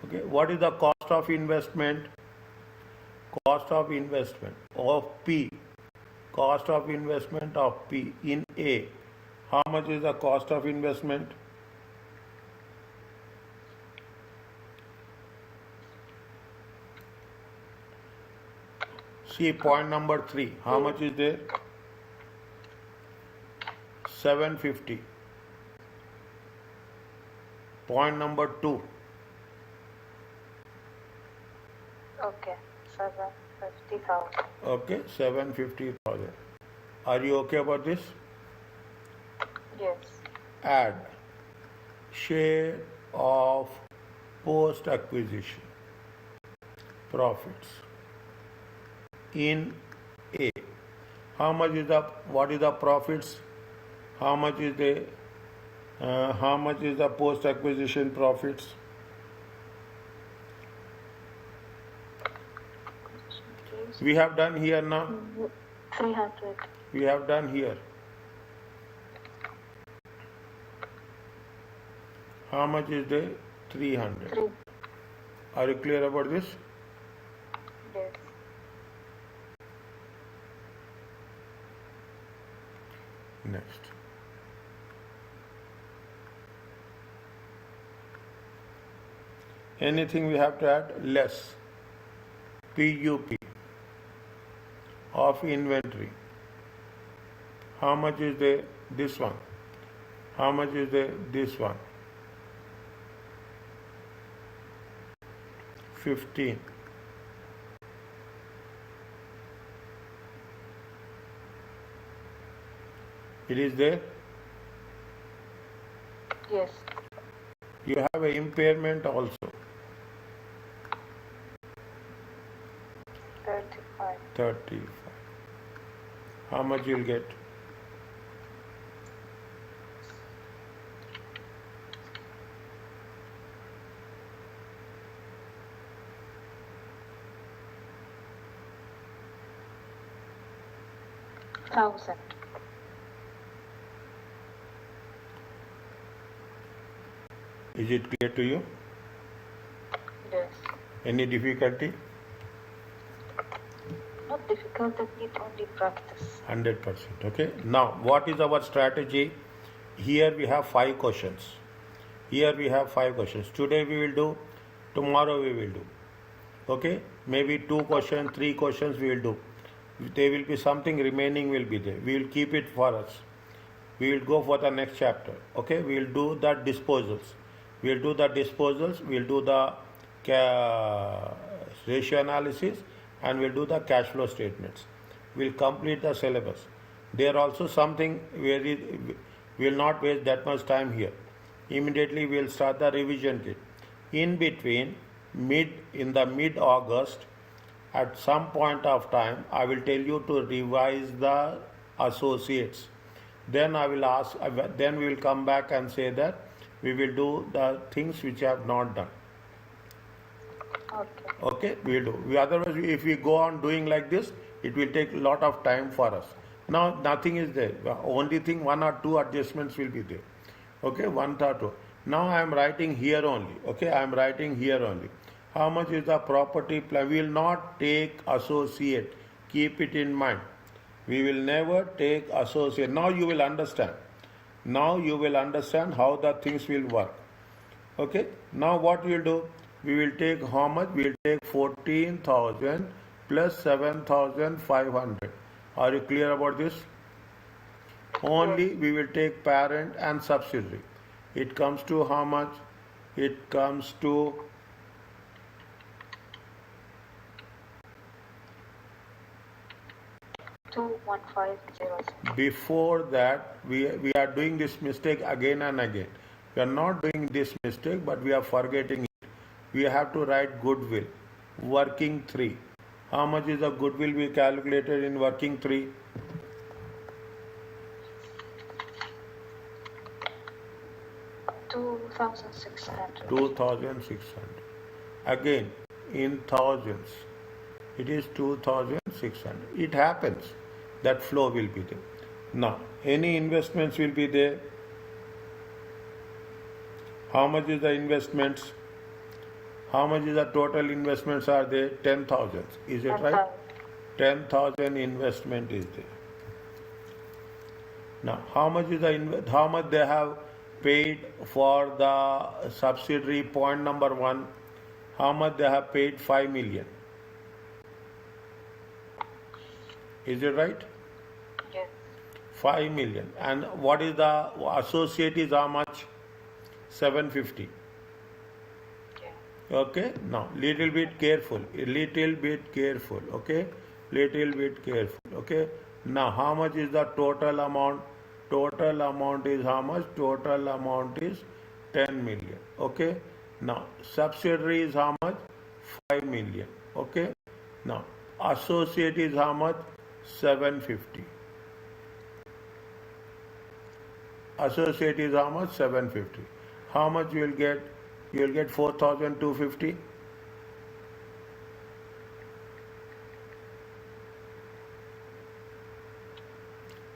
Okay, what is the cost of investment? Cost of investment of P. Cost of investment of P in A. How much is the cost of investment? See point number 3. How much is there? 750. Point number 2. Okay. 750,000. Okay, 750,000. Are you okay about this? Yes. Add share of post acquisition profits in A. How much is what is the profits? How much is the post acquisition profits? We have done here now. 300. We have done here. How much is the 300? 3. Are you clear about this? Yes. Next. Anything we have to add? Less. PUP of inventory. How much is this one? How much is this one? 15. It is there. Yes. You have an impairment also. 35. 35. How much you'll get? Thousand. Is it clear to you? Yes. Any difficulty? Not difficult, I need only practice. 100%. Okay. Now, what is our strategy? Here we have 5 questions. Here we have 5 questions. Today we will do. Tomorrow we will do. Okay. Maybe 2 questions, 3 questions we will do. There will be something remaining will be there. We will keep it for us. We will go for the next chapter. Okay. We will do the disposals. We will do the disposals. We will do the ratio analysis, and we'll do the cash flow statements. We'll complete the syllabus. There also something where we will not waste that much time here. Immediately we'll start the revision kit. In between, in the mid-August, at some point of time, I will tell you to revise the associates. Then I will ask. Then we will come back and say that we will do the things which I have not done. Okay. Okay, we will do. Otherwise, if we go on doing like this, it will take a lot of time for us. Now, nothing is there. Only thing, 1 or 2 adjustments will be there. Okay, 1 or 2. Now, I am writing here only. Okay, I am writing here only. How much is the property plant? We will not take associate. Keep it in mind. We will never take associate. Now, you will understand. Now, you will understand how the things will work. Okay, now what we will do? We will take how much? We will take 14,000 plus 7,500. Are you clear about this? Only we will take parent and subsidiary. It comes to how much? It comes to 21500. before that we are doing this mistake again and again. We are not doing this mistake, but we are forgetting it. We have to write goodwill. Working 3. How much is the goodwill we calculated in working 3? 2,600. 2,600. Again, in thousands, it is 2,600. It happens. That flow will be there. Now, any investments will be there. How much is the investments? How much is the total investments are there? 10,000. Is it right? 10,000 investment is there. Now, how much is how much they have paid for the subsidiary? Point number 1. How much they have paid? 5 million. Is it right? Yes. 5 million. And what is the associate is how much? 750. Yeah. Okay. Now, little bit careful. Okay. Little bit careful. Okay. Now, how much is the total amount? Total amount is how much? Total amount is 10 million. Okay. Now, subsidiary is how much? 5 million. Okay. Now, associate is how much? 750. Associate is how much? 750. How much you will get? You will get 4,250.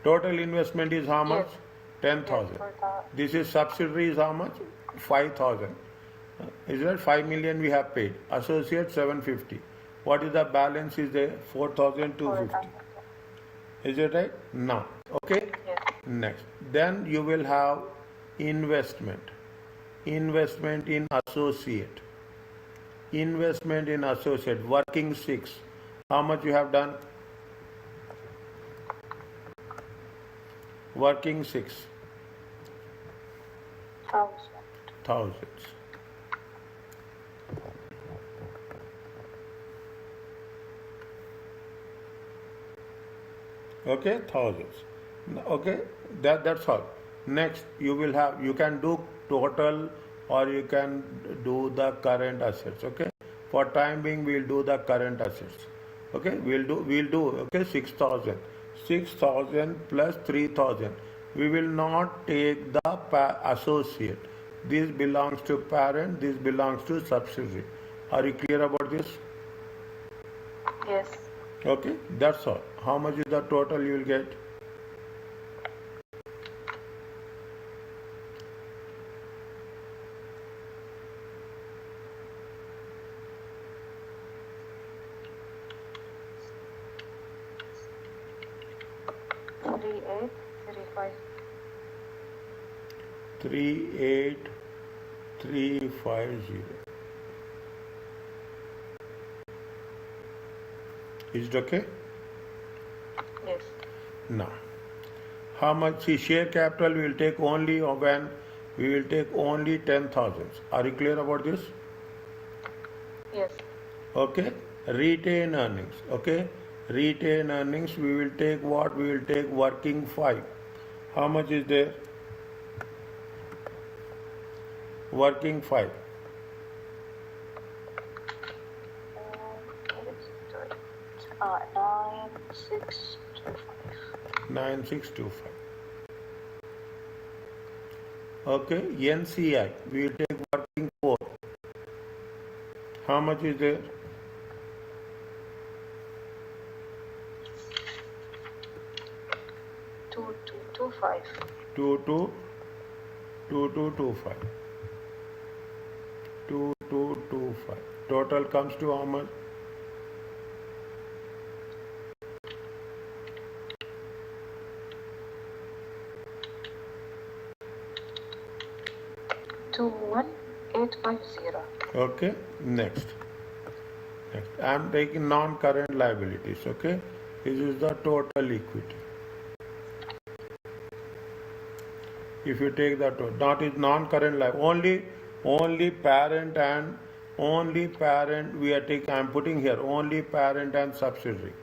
Total investment is how much? Yes. 10,000. Yes, for the- This is subsidiary is how much? 5,000. Is that 5 million we have paid? Associate 750. What is the balance is there? 4,250. Is it right? Now, okay? Yes. Next. Then you will have investment. Investment in associate. Investment in associate. Working 6. How much you have done? Working 6. 1,000. Thousands. Okay, thousands. Okay, that's all. Next, you can do total or you can do the current assets. Okay, for time being, we'll do the current assets. Okay, we'll do. Okay, 6,000. 6,000 plus 3,000. We will not take the associate. This belongs to parent. This belongs to subsidiary. Are you clear about this? Yes. Okay, that's all. How much is the total you will get? Three eight three five. 38350. Is it okay? Yes. Now, how much? See, share capital we will take only when we will take only 10,000. Are you clear about this? Yes. Okay. Retain earnings. Okay. Retain earnings we will take what? We will take working 5. How much is there? Working 5. Uh, 9625. 9625. Okay. NCI we will take working 4. How much is there? 2225. 2225. 2225. Total comes to how much? Two 1850. Okay. Next. I am taking non-current liabilities. Okay. This is the total equity. If you take that, not is non-current liability. Only parent and only parent we are taking. I am putting here only parent and subsidiary.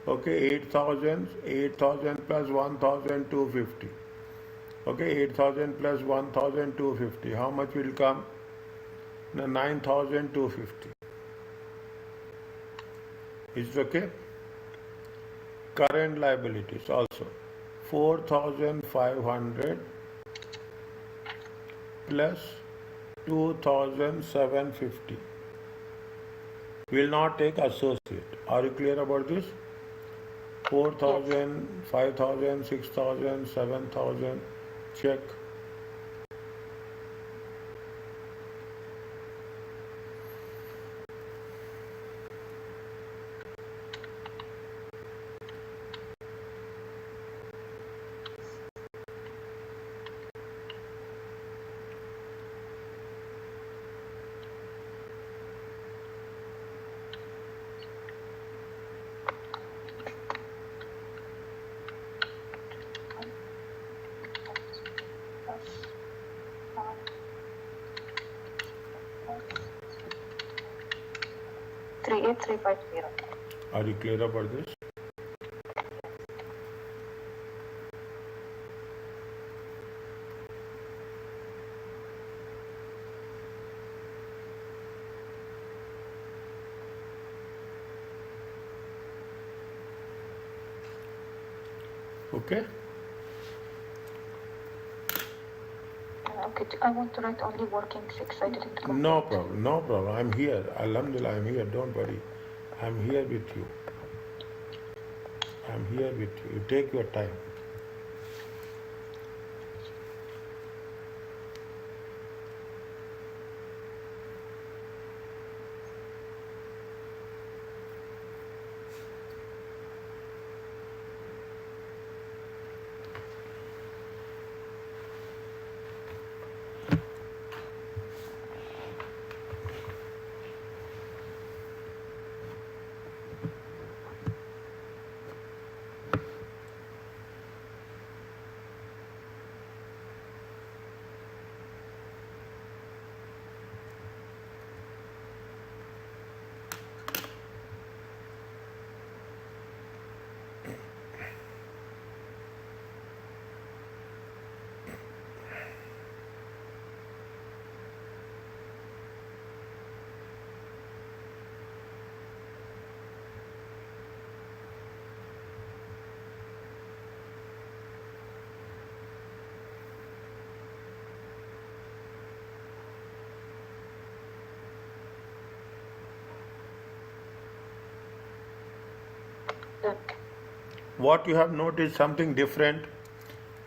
Okay, 8,000 plus 1,250. Okay, 8,000 plus 1,250. How much will come? 9,250. Is it okay? Current liabilities also 4,500 plus 2,750. Will not take associate. Are you clear about this? 4,000, 5,000, 6,000, 7,000. Check. Three eight three five zero. Are you clear about this? Okay. Okay, I want to write only working 6. I didn't complete. No problem. No problem. I'm here. Alhamdulillah, I'm here. Don't worry. I'm here with you. I'm here with you. You take your time. Done. What you have noticed something different.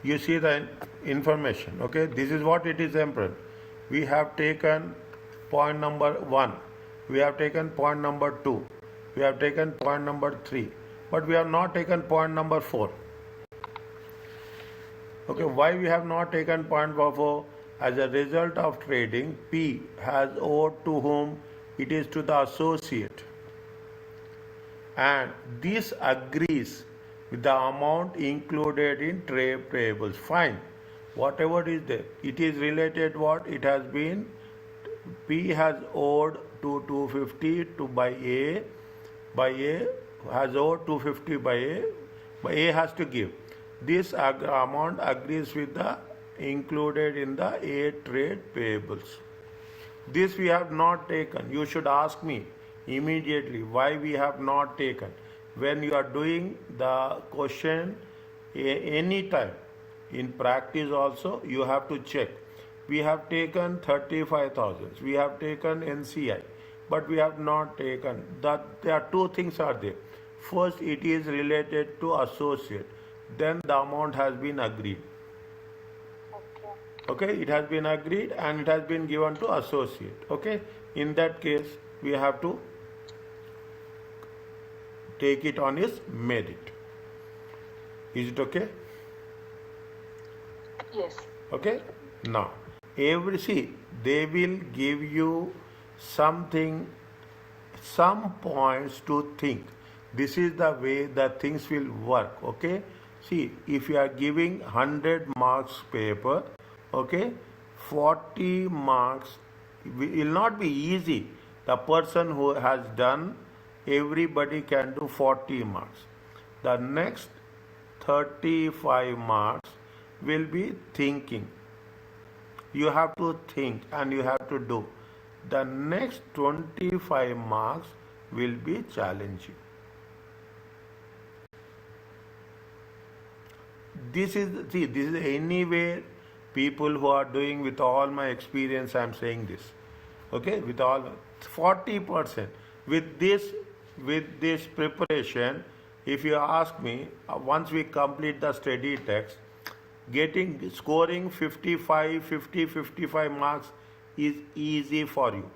You see the information. Okay, this is what it is emperor. We have taken point number 1, we have taken point number 2, we have taken point number 3, but we have not taken point number 4. Okay, why we have not taken point number 4? As a result of trading, P has owed to whom? It is to the associate, and this agrees with the amount included in trade payables. Fine, whatever is there, it is related what it has been. P has owed to 250 to by A has owed 250 by A has to give. This amount agrees with the included in the A trade payables. This we have not taken. You should ask me immediately why we have not taken. When you are doing the question any time in practice also, you have to check. We have taken 35,000. We have taken NCI, but we have not taken that. There are two things are there. First, it is related to associate. Then the amount has been agreed. Okay, it has been agreed and it has been given to associate. Okay, in that case, we have to take it on its merit. Is it okay? Yes. Okay, now they will give you something, some points to think. This is the way that things will work. Okay, see, if you are giving 100 marks paper, okay, 40 marks will not be easy. The person who has done, everybody can do 40 marks. The next 35 marks will be thinking. You have to think and you have to do. The next 25 marks will be challenging. this is anyway people who are doing, with all my experience I'm saying this, okay, with all 40% with this preparation. If you ask me, once we complete the study text, scoring 55 marks is easy for you.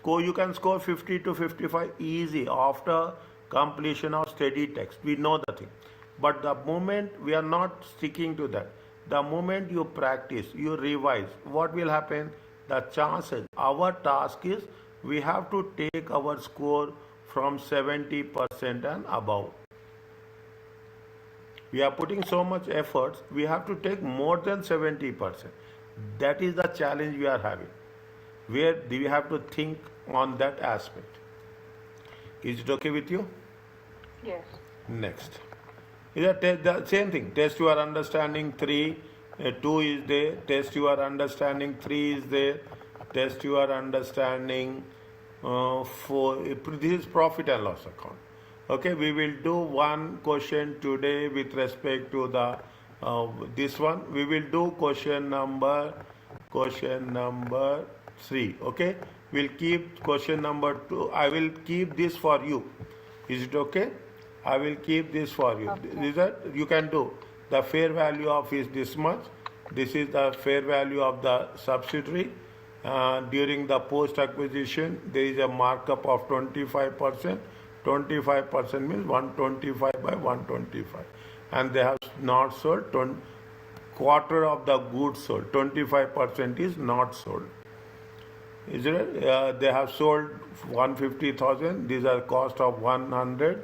You can score 50 to 55 easy after completion of study text. We know the thing. But the moment we are not sticking to that, the moment you practice, you revise, what will happen? The chances, our task is we have to take our score from 70% and above. We are putting so much efforts, we have to take more than 70%. That is the challenge we are having, where we have to think on that aspect. Is it okay with you? Yes. Next. The same thing. Test your understanding 3, 2 is there. Test your understanding 3 is there. Test your understanding 4. This is profit and loss account. Okay, we will do one question today with respect to the this one. We will do question number 3. Okay, we'll keep question number 2. I will keep this for you. Is it okay? I will keep this for you. Okay. Is that you can do? The fair value of is this much. This is the fair value of the subsidiary. During the post acquisition, there is a markup of 25%. 25% means 125 by 125, and they have not sold quarter of the goods sold. 25% is not sold. Is it? They have sold 150,000. These are cost of 100.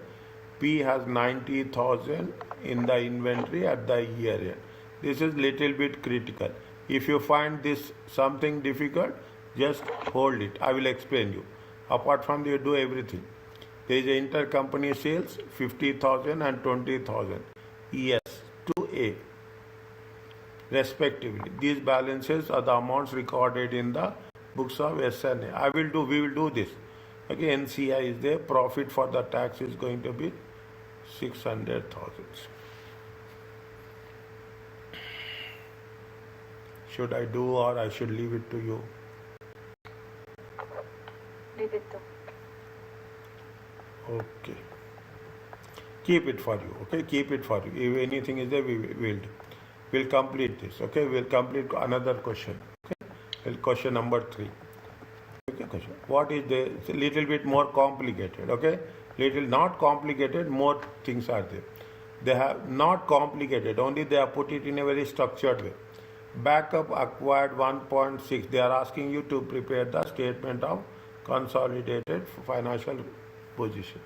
P has 90,000 in the inventory at the year end. This is little bit critical. If you find this something difficult, just hold it. I will explain you. Apart from you do everything. There is intercompany sales 50,000 and 20,000. Yes, to A. Respectively. These balances are the amounts recorded in the books of SNA. We will do this. Okay, NCI is there. Profit for the tax is going to be 600,000. Should I do, or I should leave it to you? Leave it to. Okay. Keep it for you. Okay, keep it for you. If anything is there, we'll complete this. Okay, we'll complete another question. Okay, question number 3. Okay, question. What is there? It's a little bit more complicated. Okay, little not complicated. More things are there. They have not complicated. Only they have put it in a very structured way. Backup acquired 1.6. They are asking you to prepare the statement of consolidated financial position.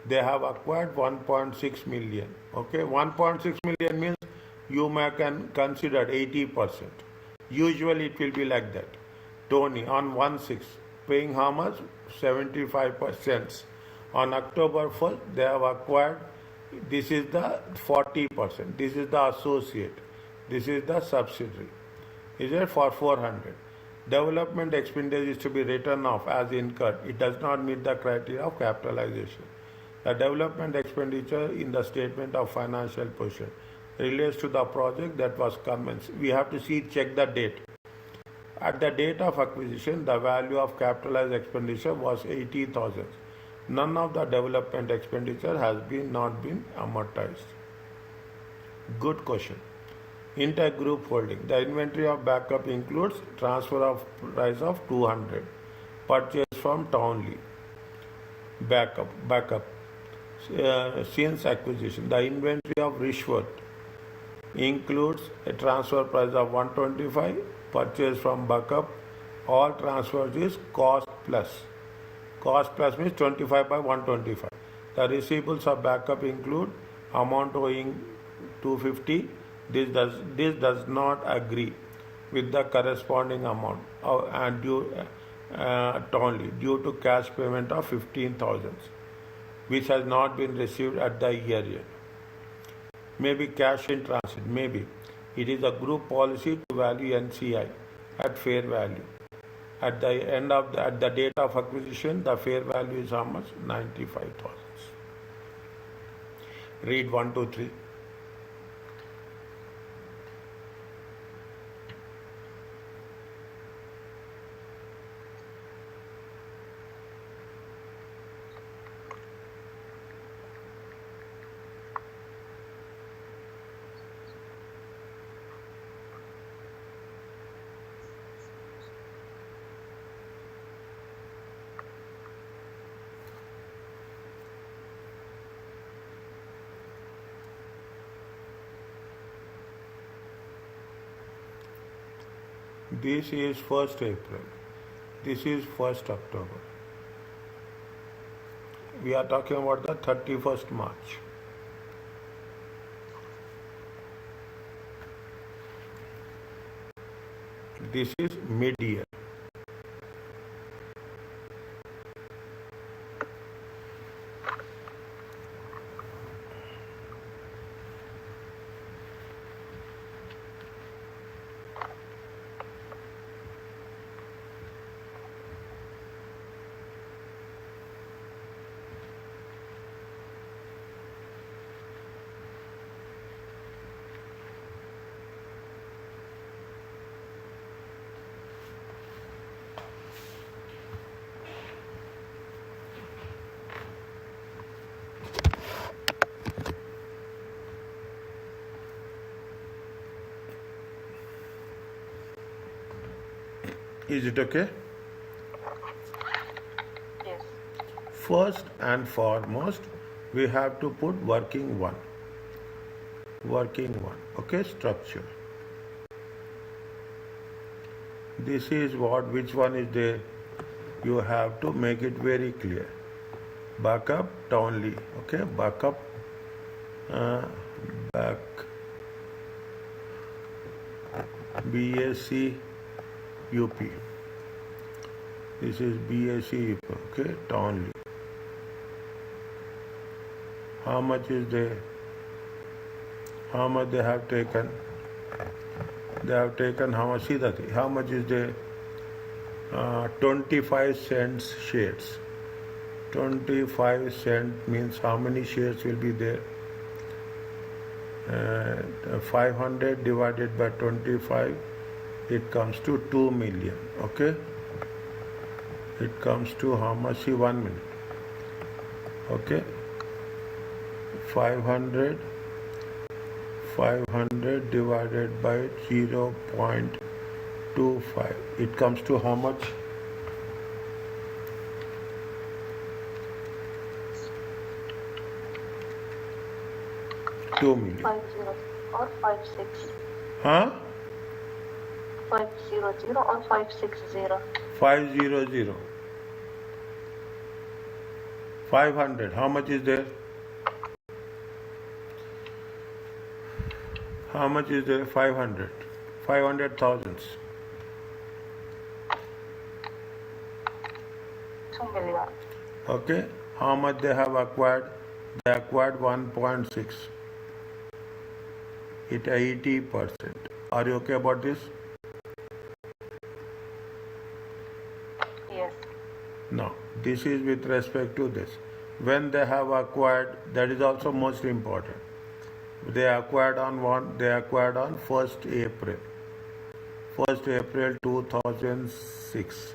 They have acquired 1.6 million. Okay, 1.6 million means you can consider 80%. Usually it will be like that. Tony on 1.6 paying how much? 75%. On October 1st they have acquired. This is the 40%. This is the associate. This is the subsidiary. Is it for 400? Development expenditure is to be written off as incurred. It does not meet the criteria of capitalization. The development expenditure in the statement of financial position relates to the project that was commenced. We have to check the date. At the date of acquisition, the value of capitalized expenditure was 80,000. None of the development expenditure has not been amortized. Good question. Intergroup holding. The inventory of backup includes transfer of price of 200. Purchase from Townley. Backup. Since acquisition. The inventory of Rishworth includes a transfer price of 125. Purchase from backup. All transfers is cost plus. Cost plus means 25 by 125. The receivables of backup include amount owing 250. This does not agree with the corresponding amount and due to cash payment of 15,000, which has not been received at the year end. Maybe cash in transit. Maybe it is a group policy to value NCI at fair value. At the date of acquisition, the fair value is how much? 95,000. Read 1, 2, 3. This is 1st April. This is 1st October. We are talking about the 31st March. This is mid-year. Is it okay? Yes. First and foremost, we have to put working one. Working one. Okay, structure. This is what, which one is there? You have to make it very clear. Backup Townley. Okay, backup. Back. BAC UP. This is BAC UP. Okay, Townley. How much is there? How much they have taken? They have taken how much? See that? How much is there? 25 cents shares. 25 cent means how many shares will be there? 500 divided by 25, it comes to 2 million. Okay? It comes to how much? See, 1 million. Okay? 500 divided by 0.25. It comes to how much? 2 million. 50 or 56. Huh? 500 or 560. 500. 500. How much is there? How much is there? 500. 500,000. 2 million. Okay. How much they have acquired? They acquired 1.6. It 80%. Are you okay about this? Yes. Now, this is with respect to this. When they have acquired, that is also most important. They acquired on what? They acquired on 1st April. 1st April 2006.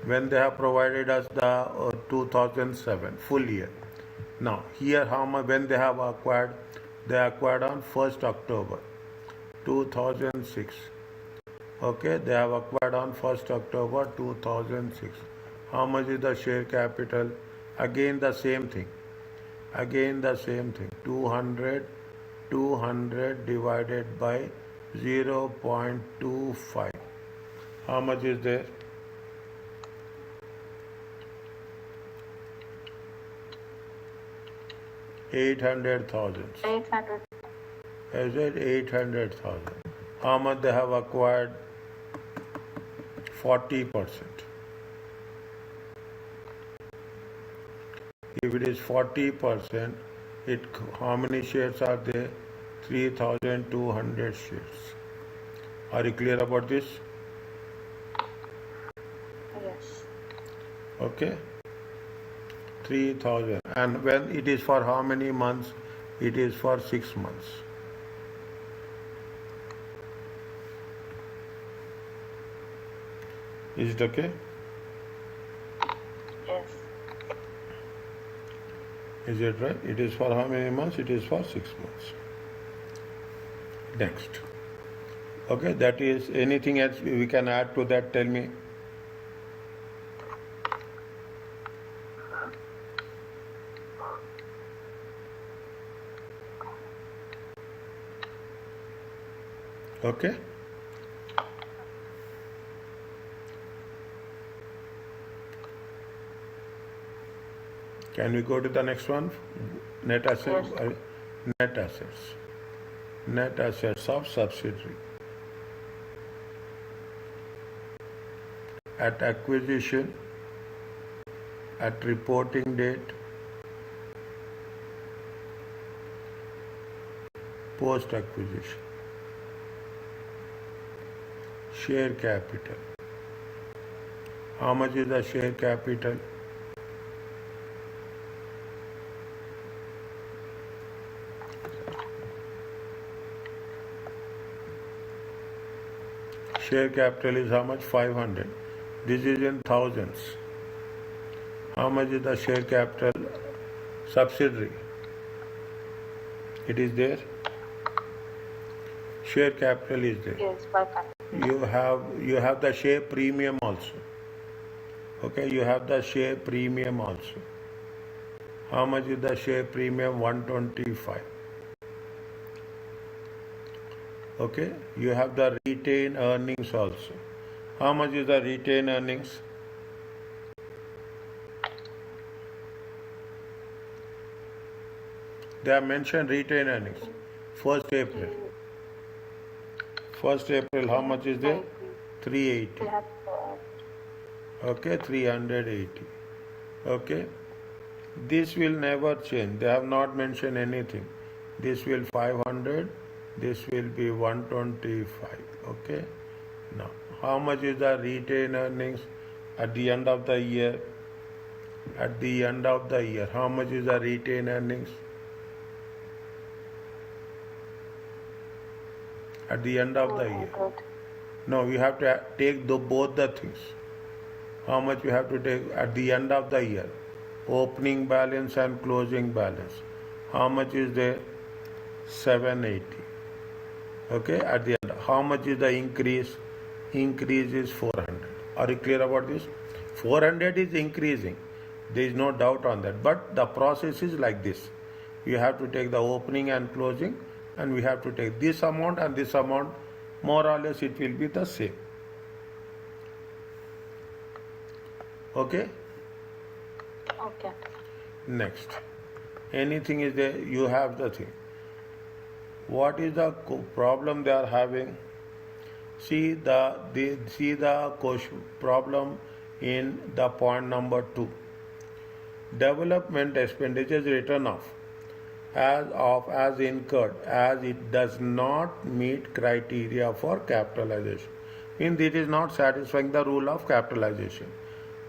When they have provided us the 2007 full year. Now, here how much? When they have acquired, they acquired on 1st October 2006. Okay, they have acquired on 1st October 2006. How much is the share capital? Again the same thing. 200 divided by 0.25. How much is there? 800,000. 800. Is it 800,000? How much they have acquired? 40%. If it is 40%, how many shares are there? 3,200 shares. Are you clear about this? Yes. Okay. 3,000. And when it is for how many months? It is for 6 months. Is it okay? Yes. Is it right? It is for how many months? It is for 6 months. Next. Okay, that is, anything else we can add to that? Tell me. Okay. Can we go to the next one? Net assets. Yes. Net assets. Net assets of subsidiary. At acquisition, at reporting date, post acquisition. Share capital. How much is the share capital? Share capital is how much? 500. This is in thousands. How much is the share capital subsidiary? It is there. Share capital is there. Yes, 500. You have the share premium also. Okay, you have the share premium also. How much is the share premium? 125. Okay, you have the retained earnings also. How much is the retained earnings? They have mentioned retained earnings. 1st April. 1st April, how much is there? 380. They have Okay, 380. Okay. This will never change. They have not mentioned anything. This will 500. This will be 125. Okay. Now, how much is the retained earnings at the end of the year? At the end of the year, how much is the retained earnings? At the end of the year. 200. No, you have to take both the things. How much you have to take at the end of the year? Opening balance and closing balance. How much is there? 780. Okay, at the end. How much is the increase? Increase is 400. Are you clear about this? 400 is increasing. There is no doubt on that. But the process is like this. You have to take the opening and closing, and we have to take this amount and this amount. More or less it will be the same. Okay? Okay. Next. Anything is there, you have the thing. What is the problem they are having? See the question problem in the point number 2. Development expenditures written off as incurred as it does not meet criteria for capitalization. Means it is not satisfying the rule of capitalization.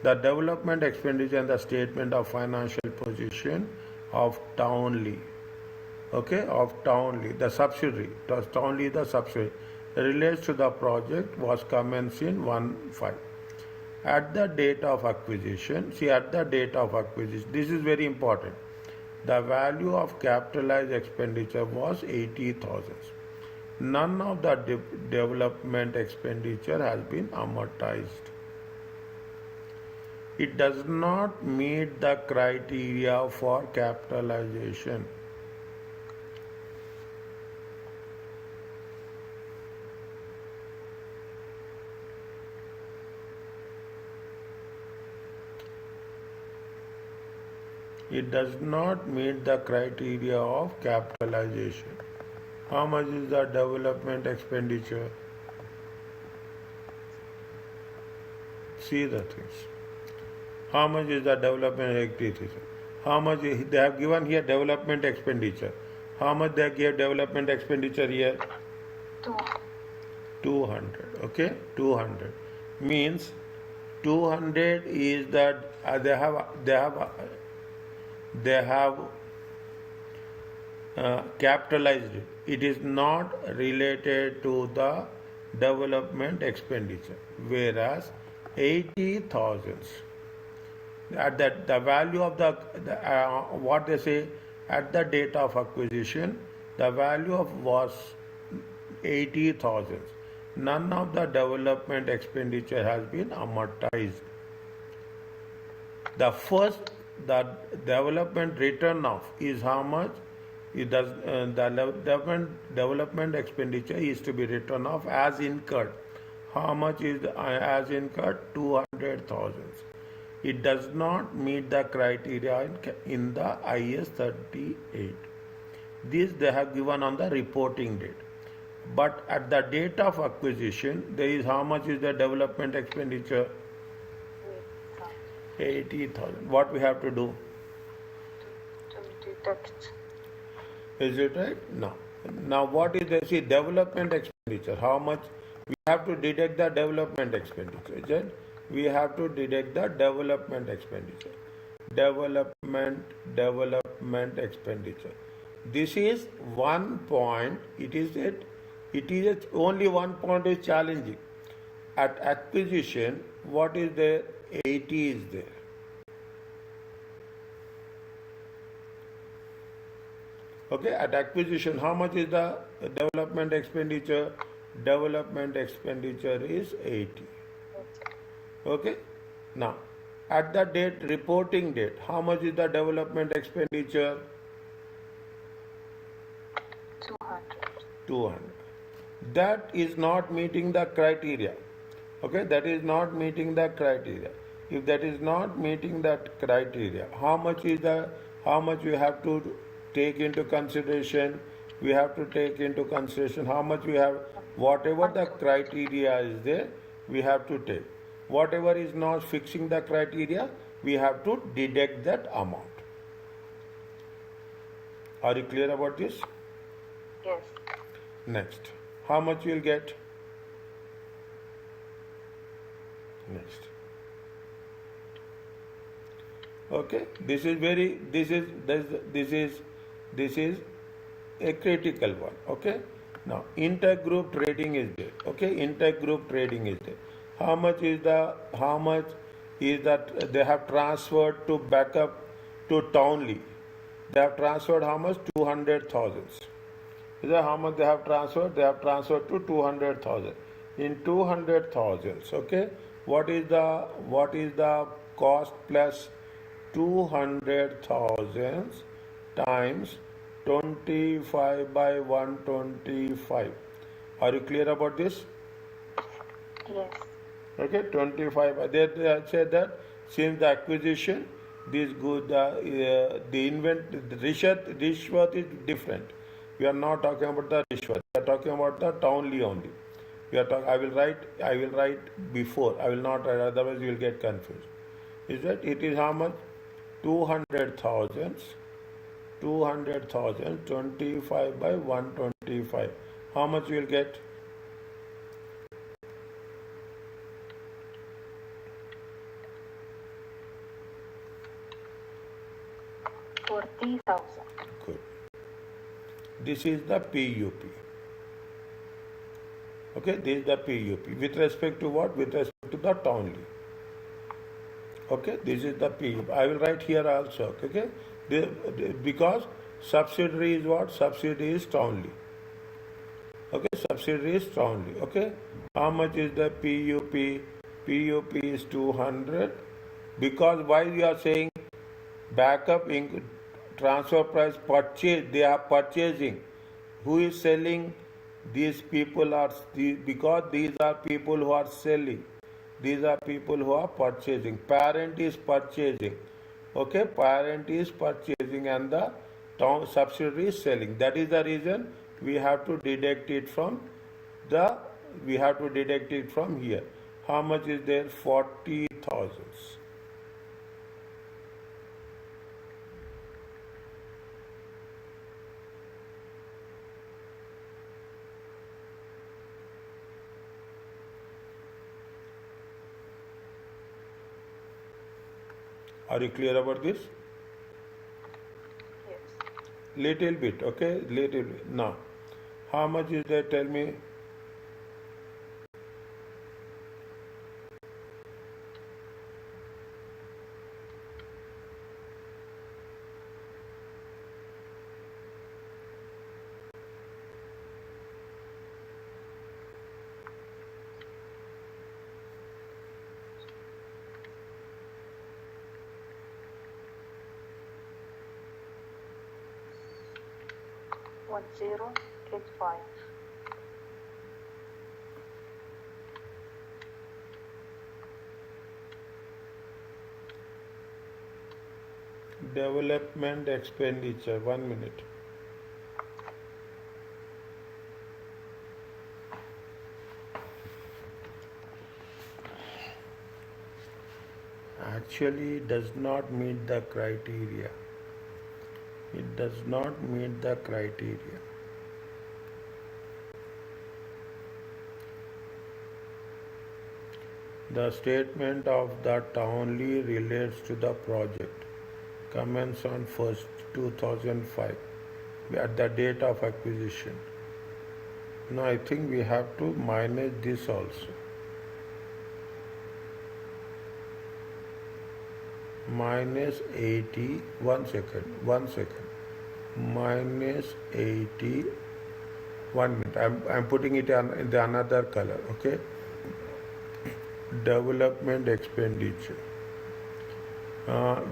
The development expenditure and the statement of financial position of Townley, the subsidiary, the subsidiary relates to the project was commenced in 1/5. At the date of acquisition, this is very important. The value of capitalized expenditure was 80,000. None of the development expenditure has been amortized. It does not meet the criteria for capitalization. It does not meet the criteria of capitalization. How much is the development expenditure? See the things. How much is the development expenditure? How much they have given here development expenditure? How much they give development expenditure here? 200. Okay, 200 means 200 is that they have capitalized it. It is not related to the development expenditure, whereas 80,000 at that the value of the what they say at the date of acquisition, the value of was 80,000. None of the development expenditure has been amortized. The development written off is how much? It does the development expenditure is to be written off as incurred. How much is as incurred? 200,000. It does not meet the criteria in the IS 38. This they have given on the reporting date. But at the date of acquisition, there is how much is the development expenditure? 80,000. What we have to do? To deduct. Is it right? No. Now what is the development expenditure? How much we have to deduct the development expenditure? Is it? We have to deduct the development expenditure. Development expenditure. This is 1 point. It is only 1 point is challenging. At acquisition, what is there? 80 is there. Okay, at acquisition, how much is the development expenditure? Development expenditure is 80. Okay, now at the date, reporting date, how much is the development expenditure? 200. That is not meeting the criteria. Okay, that is not meeting the criteria. If that is not meeting that criteria, how much we have to take into consideration? We have to take into consideration how much we have, whatever the criteria is there, we have to take. Whatever is not fixing the criteria, we have to deduct that amount. Are you clear about this? Yes. Next, how much you will get? Next. Okay, this is a critical one. Okay, now intergroup trading is there. Okay, intergroup trading is there. How much is that they have transferred to backup to Townley? They have transferred how much? 200,000. Is that how much they have transferred? They have transferred to 200,000. In 200,000, okay, what is the cost plus 200,000 times 25 by 125? Are you clear about this? Yes. Okay, 25. They said that since the acquisition, this good the Rishwat is different. We are not talking about the Rishwat. We are talking about the Townley only. I will write before. I will not write, otherwise you will get confused. Is that it is how much? 200,000. 25 by 125. How much you will get? 40,000. Good. This is the PUP. Okay, this is the PUP. With respect to what? With respect to the Townley. Okay, this is the PUP. I will write here also. Okay, because subsidiary is what? Subsidiary is Townley. Okay, subsidiary is Townley. Okay, how much is the PUP? PUP is 200. Because why we are saying backup in transfer price purchase? They are purchasing. Who is selling? These people are, because these are people who are selling. These are people who are purchasing. Parent is purchasing. Okay, parent is purchasing and the subsidiary is selling. That is the reason we have to deduct it from here. How much is there? 40,000. Are you clear about this? Yes. Little bit, okay? Little bit. Now, how much is there? Tell me. One 1085. development expenditure. 1 minute. Actually does not meet the criteria. It does not meet the criteria. The statement of that only relates to the project. Commence on 1st 2005 at the date of acquisition. Now I think we have to minus this also. Minus 80, 1 second. Minus 80, 1 minute. I'm putting it in the another color, okay? Development expenditure.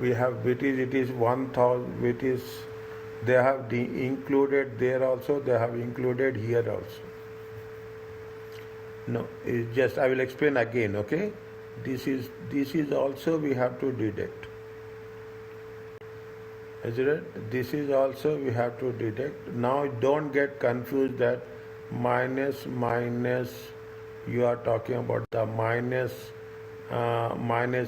We have it is 1000, it is they have included there also, they have included here also. No, it's just I will explain again, okay? This is also we have to deduct. Is it? This is also we have to deduct. Now don't get confused that minus you are talking about the minus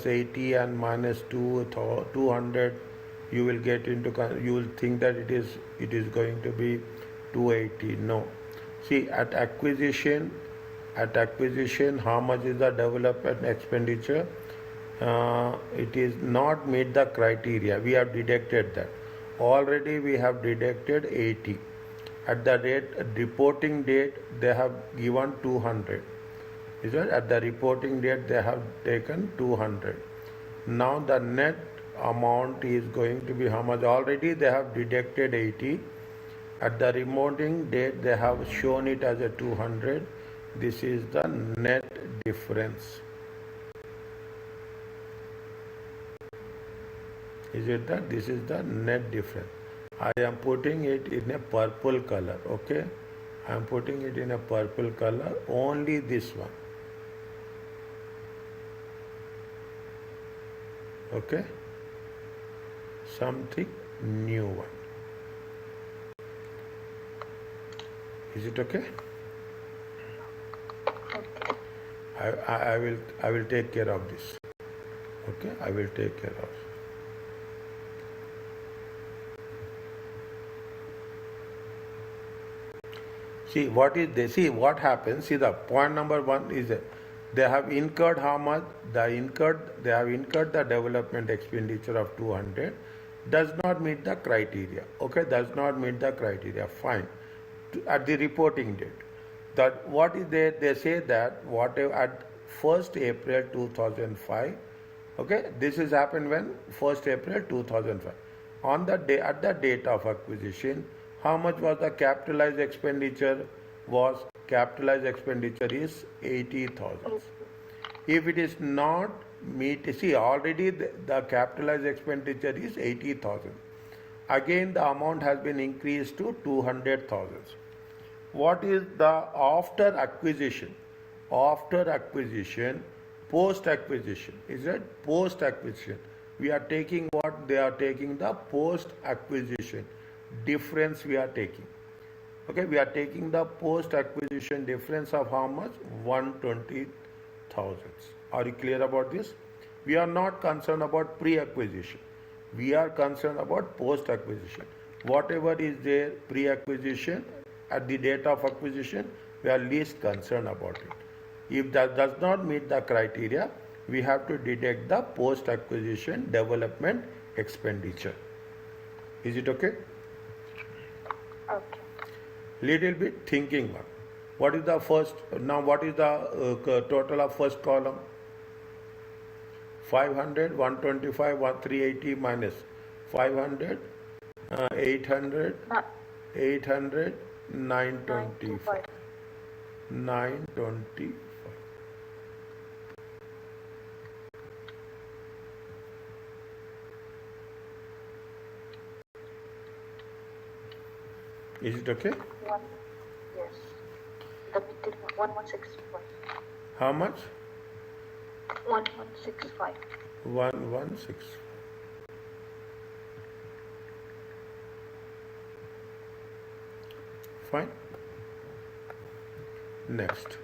80 and minus 200. You will get into, you will think that it is going to be 280. No. See, at acquisition, how much is the development expenditure? It is not meet the criteria. We have deducted that. Already we have deducted 80. At the reporting date, they have given 200. Is it? At the reporting date, they have taken 200. Now the net amount is going to be how much? Already they have deducted 80. At the reporting date, they have shown it as a 200. This is the net difference. Is it that? This is the net difference. I am putting it in a purple color, okay? I am putting it in a purple color, only this one. Okay? Something new one. Is it okay? I will take care of this. Okay? I will take care of it. See what is this? See what happens. See the point number 1 is they have incurred how much? They have incurred the development expenditure of 200. Does not meet the criteria. Okay, does not meet the criteria. Fine. At the reporting date, that what is there? They say that whatever at 1st April 2005. Okay, this has happened when 1st April 2005. On the day at the date of acquisition. How much was the capitalized expenditure? Capitalized expenditure is 80,000. If it is not meet, see already the capitalized expenditure is 80,000. Again the amount has been increased to 200,000. What is the after acquisition? After acquisition, post acquisition. Is it post acquisition? We are taking what they are taking, the post acquisition difference we are taking. Okay, we are taking the post acquisition difference of how much? 120,000. Are you clear about this? We are not concerned about pre acquisition. We are concerned about post acquisition. Whatever is there pre acquisition at the date of acquisition, we are least concerned about it. If that does not meet the criteria, we have to deduct the post acquisition development expenditure. Is it okay? Okay. Little bit thinking one. What is the first? Now what is the total of first column? 500, 125, 380 minus 500, 800, 800, 925. 925. Is it okay? Yes. The middle 1165. How much? 1165. 116. Fine. Next.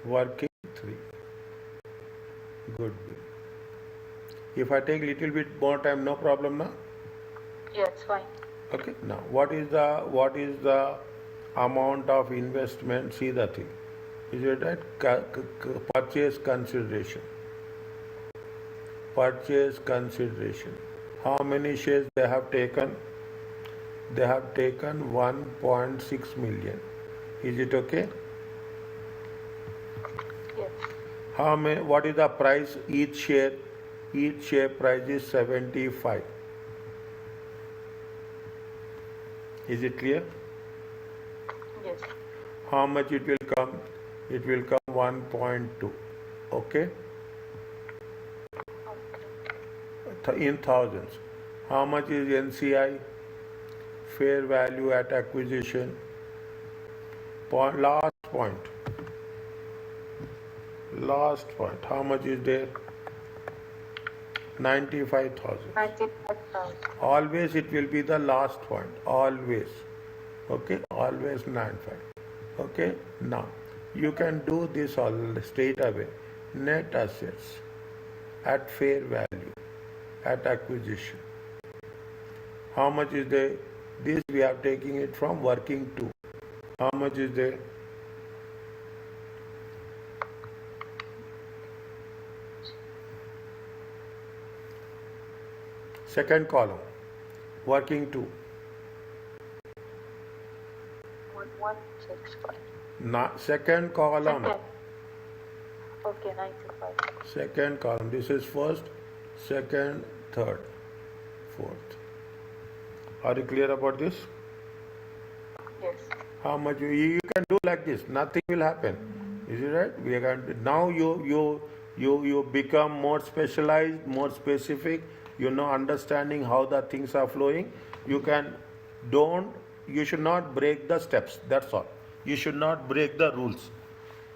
Working 3. Goodwill. If I take little bit more time, no problem now. Yeah, it's fine. Okay. Now, what is the amount of investment? See the thing. Is it right? Purchase consideration. Purchase consideration. How many shares they have taken? They have taken 1.6 million. Is it okay? Yes. How many? What is the price? Each share price is 75. Is it clear? Yes. How much it will come? It will come 1.2. Okay? In thousands. How much is NCI? Fair value at acquisition. Last point. How much is there? 95,000. 95,000. Always it will be the last point. Always. Okay? Always 95. Okay? Now, you can do this all straight away. Net assets at fair value at acquisition. How much is there? This we are taking it from working 2. How much is there? Second column, working 2. 1165. Second column. Second. Okay, 95. Second column. This is first, second, third, fourth. Are you clear about this? Yes. How much you can do like this? Nothing will happen. Is it right? We are going to, now you become more specialized, more specific. You know, understanding how the things are flowing. You should not break the steps. That's all. You should not break the rules.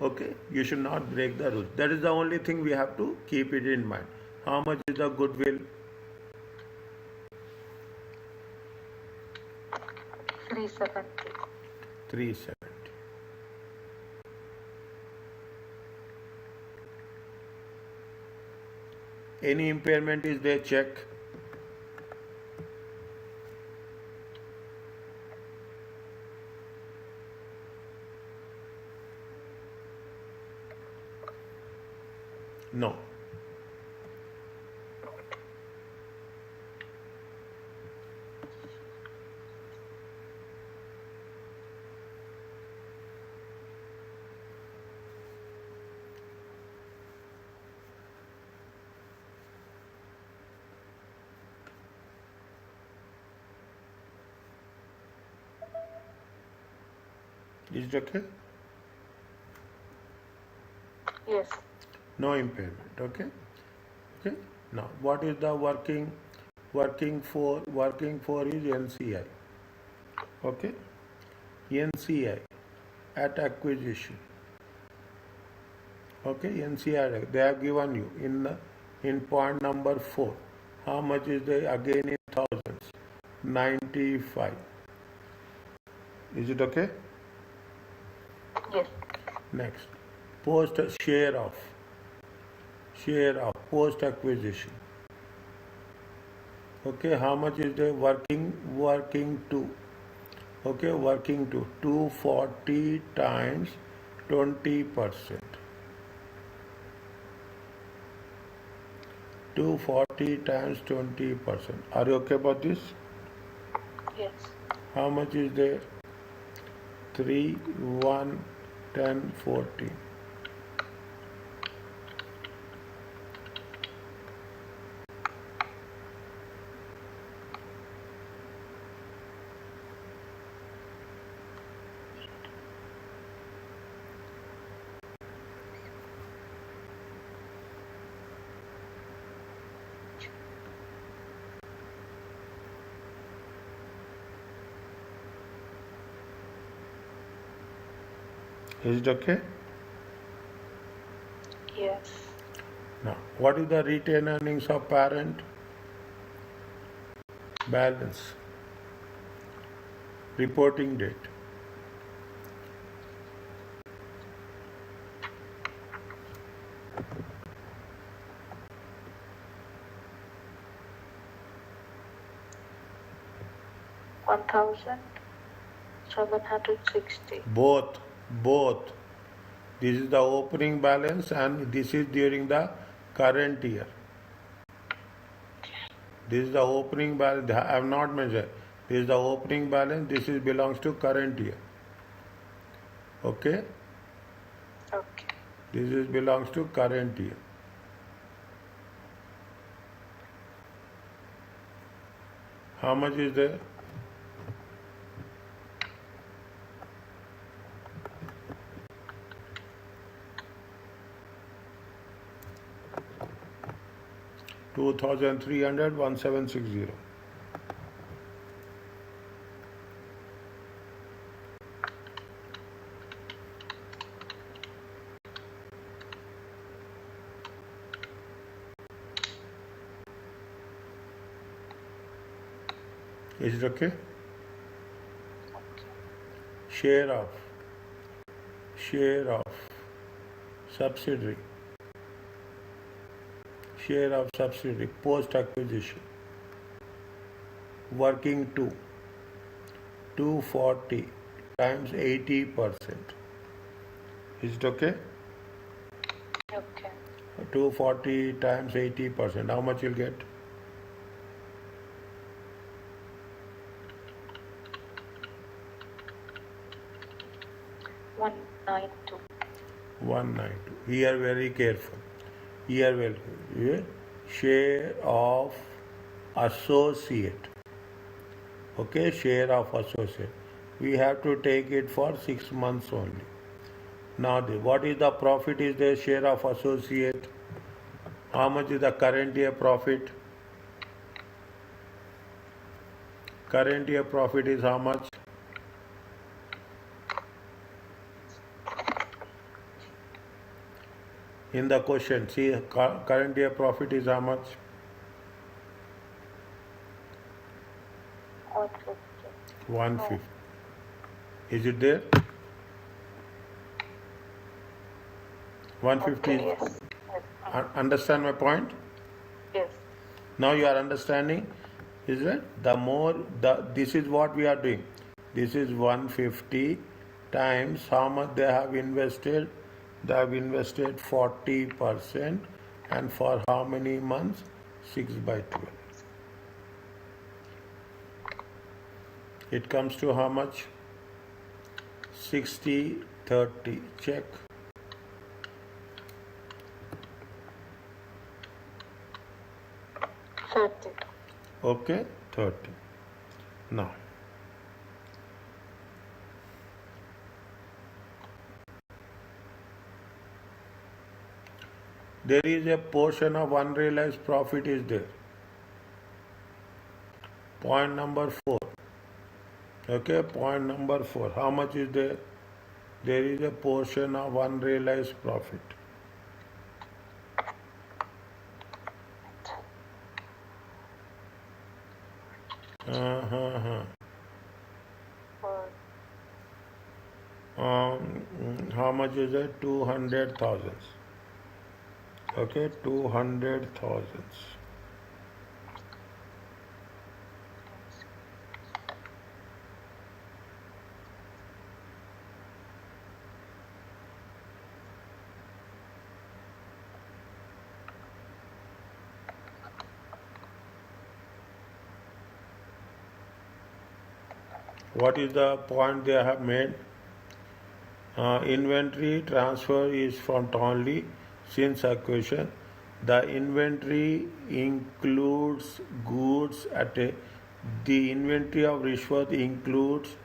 Okay? You should not break the rules. That is the only thing we have to keep it in mind. How much is the goodwill? 370. 370. Any impairment is there? Check. No. Is it okay? Yes. No impairment. Okay. Okay. Now, what is the working for? Working for is NCI. Okay. NCI at acquisition. Okay. NCI they have given you in point number 4. How much is there again in thousands? 95. Is it okay? Yes. Next, post share of post acquisition. Okay, how much is the working 2? Okay, working 240 times 20%. 240 times 20%. Are you okay about this? Yes. How much is there? 3, 1, 10, 14. Is it okay? Yes. Now, what is the retained earnings of parent? Balance. Reporting date. $1,760. Both. This is the opening balance and this is during the current year. This is the opening balance. I have not measured. This is the opening balance. This is belongs to current year. Okay? Okay. This is belongs to current year. How much is there? $2,300, 1760. Is it okay? Share of subsidiary. Share of subsidiary post acquisition. Working 240 times 80%. Is it okay? Okay. 240 times 80%. How much you'll get? 192. 192. Here very careful. Here share of associate. Okay, share of associate. We have to take it for 6 months only. Now, what is the profit is the share of associate? How much is the current year profit? Current year profit is how much? In the question, see, current year profit is how much? 150. 150. Is it there? 150. Okay, yes. Understand my point? Yes. Now you are understanding, is it? This is what we are doing. This is 150 times how much they have invested. They have invested 40%, and for how many months? 6/12. It comes to how much? 60/30. Check. Okay, 30. Now, there is a portion of unrealized profit is there. Point number 4. Okay, point number 4. How much is there? There is a portion of unrealized profit. How much is it? 200,000. Okay, 200,000. What is the point they have made? Inventory transfer is from only since acquisition. The inventory includes goods the inventory of Rishwat includes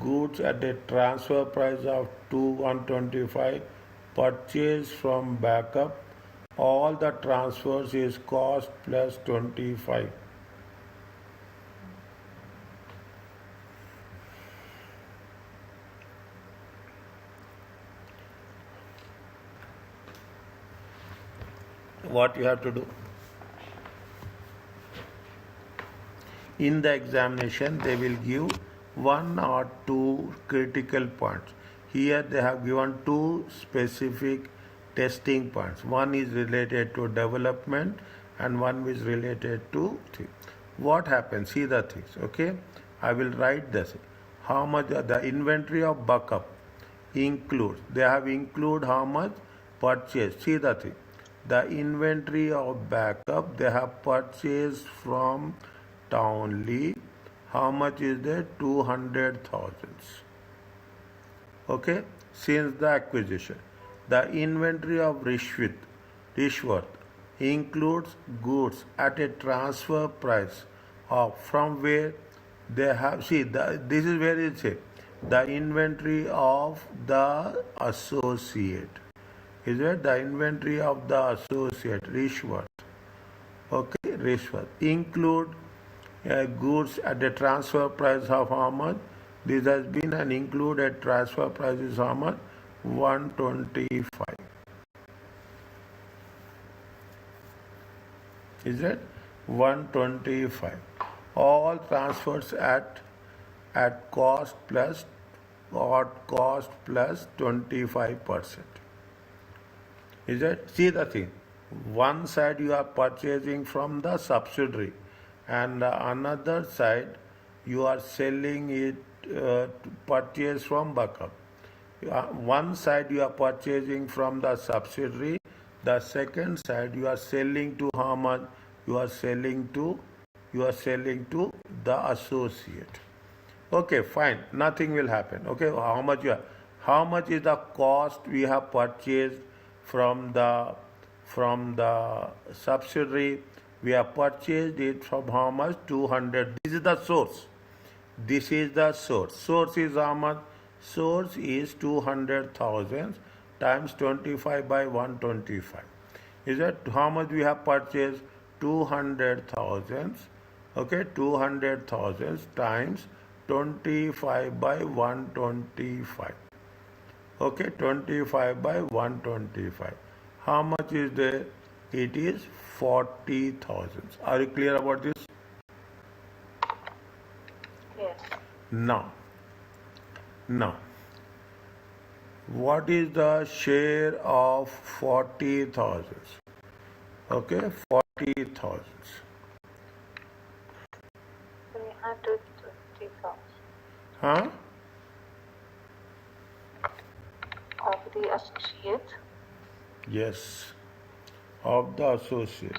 goods at a transfer price of 125 purchased from backup. All the transfers is cost plus 25. What you have to do? In the examination, they will give one or two critical points. Here they have given two specific testing points. One is related to development and one is related to thing. What happens? See the things, okay? I will write this. How much the inventory of backup includes, they have include how much purchase. See the thing. The inventory of backup they have purchased from Townley. How much is there? 200,000. Okay, since the acquisition. The inventory of Rishworth includes goods at a transfer price of from where they have, see, this is where it says the inventory of the associate. Is it the inventory of the associate, Rishworth? Okay, Rishworth. Include goods at a transfer price of how much? This has been an included transfer price is how much? 125. Is it? 125. All transfers at cost plus 25%. Is it? See the thing. One side you are purchasing from the subsidiary, and another side you are selling it purchase from backup. One side you are purchasing from the subsidiary, the second side you are selling to how much? You are selling to the associate. Okay, fine. Nothing will happen. Okay, how much is the cost we have purchased from the subsidiary? We have purchased it from how much? 200. This is the source. This is the source. Source is how much? Source is 200,000 times 25 by 125. Is that how much we have purchased? 200,000. Okay, 200,000 times 25 by 125. Okay, 25 by 125. How much is there? It is 40,000. Are you clear about this? Yes. Now, what is the share of 40,000? Okay, 40,000. 320,000 Huh? of the associate. Yes, of the associate.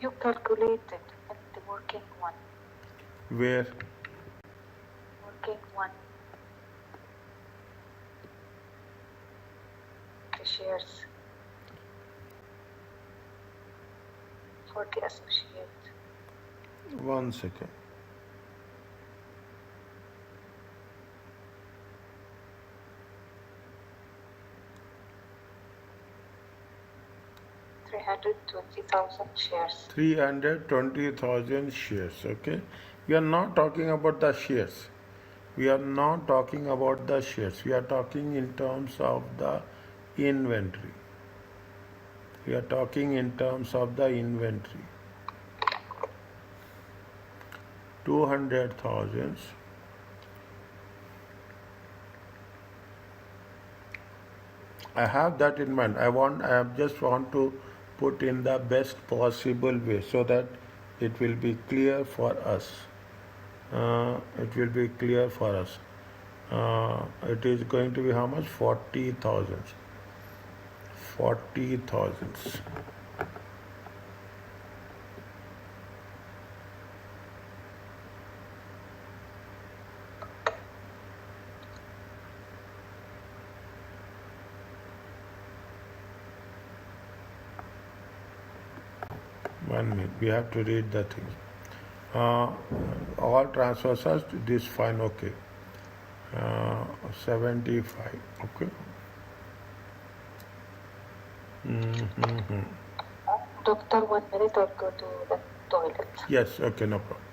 You calculated at the working one. Where? Working one. The shares for the associate. One second. Shares. 320,000 shares. Okay. We are not talking about the shares. We are not talking about the shares. We are talking in terms of the inventory. We are talking in terms of the inventory. 200,000. I have that in mind. I just want to put in the best possible way so that it will be clear for us. It will be clear for us. It is going to be how much? 40,000. 40,000. One minute, we have to read the thing. All transfers are this fine, okay. 75, okay. Doctor, 1 minute, I'll go to the toilet. Yes, okay, no problem.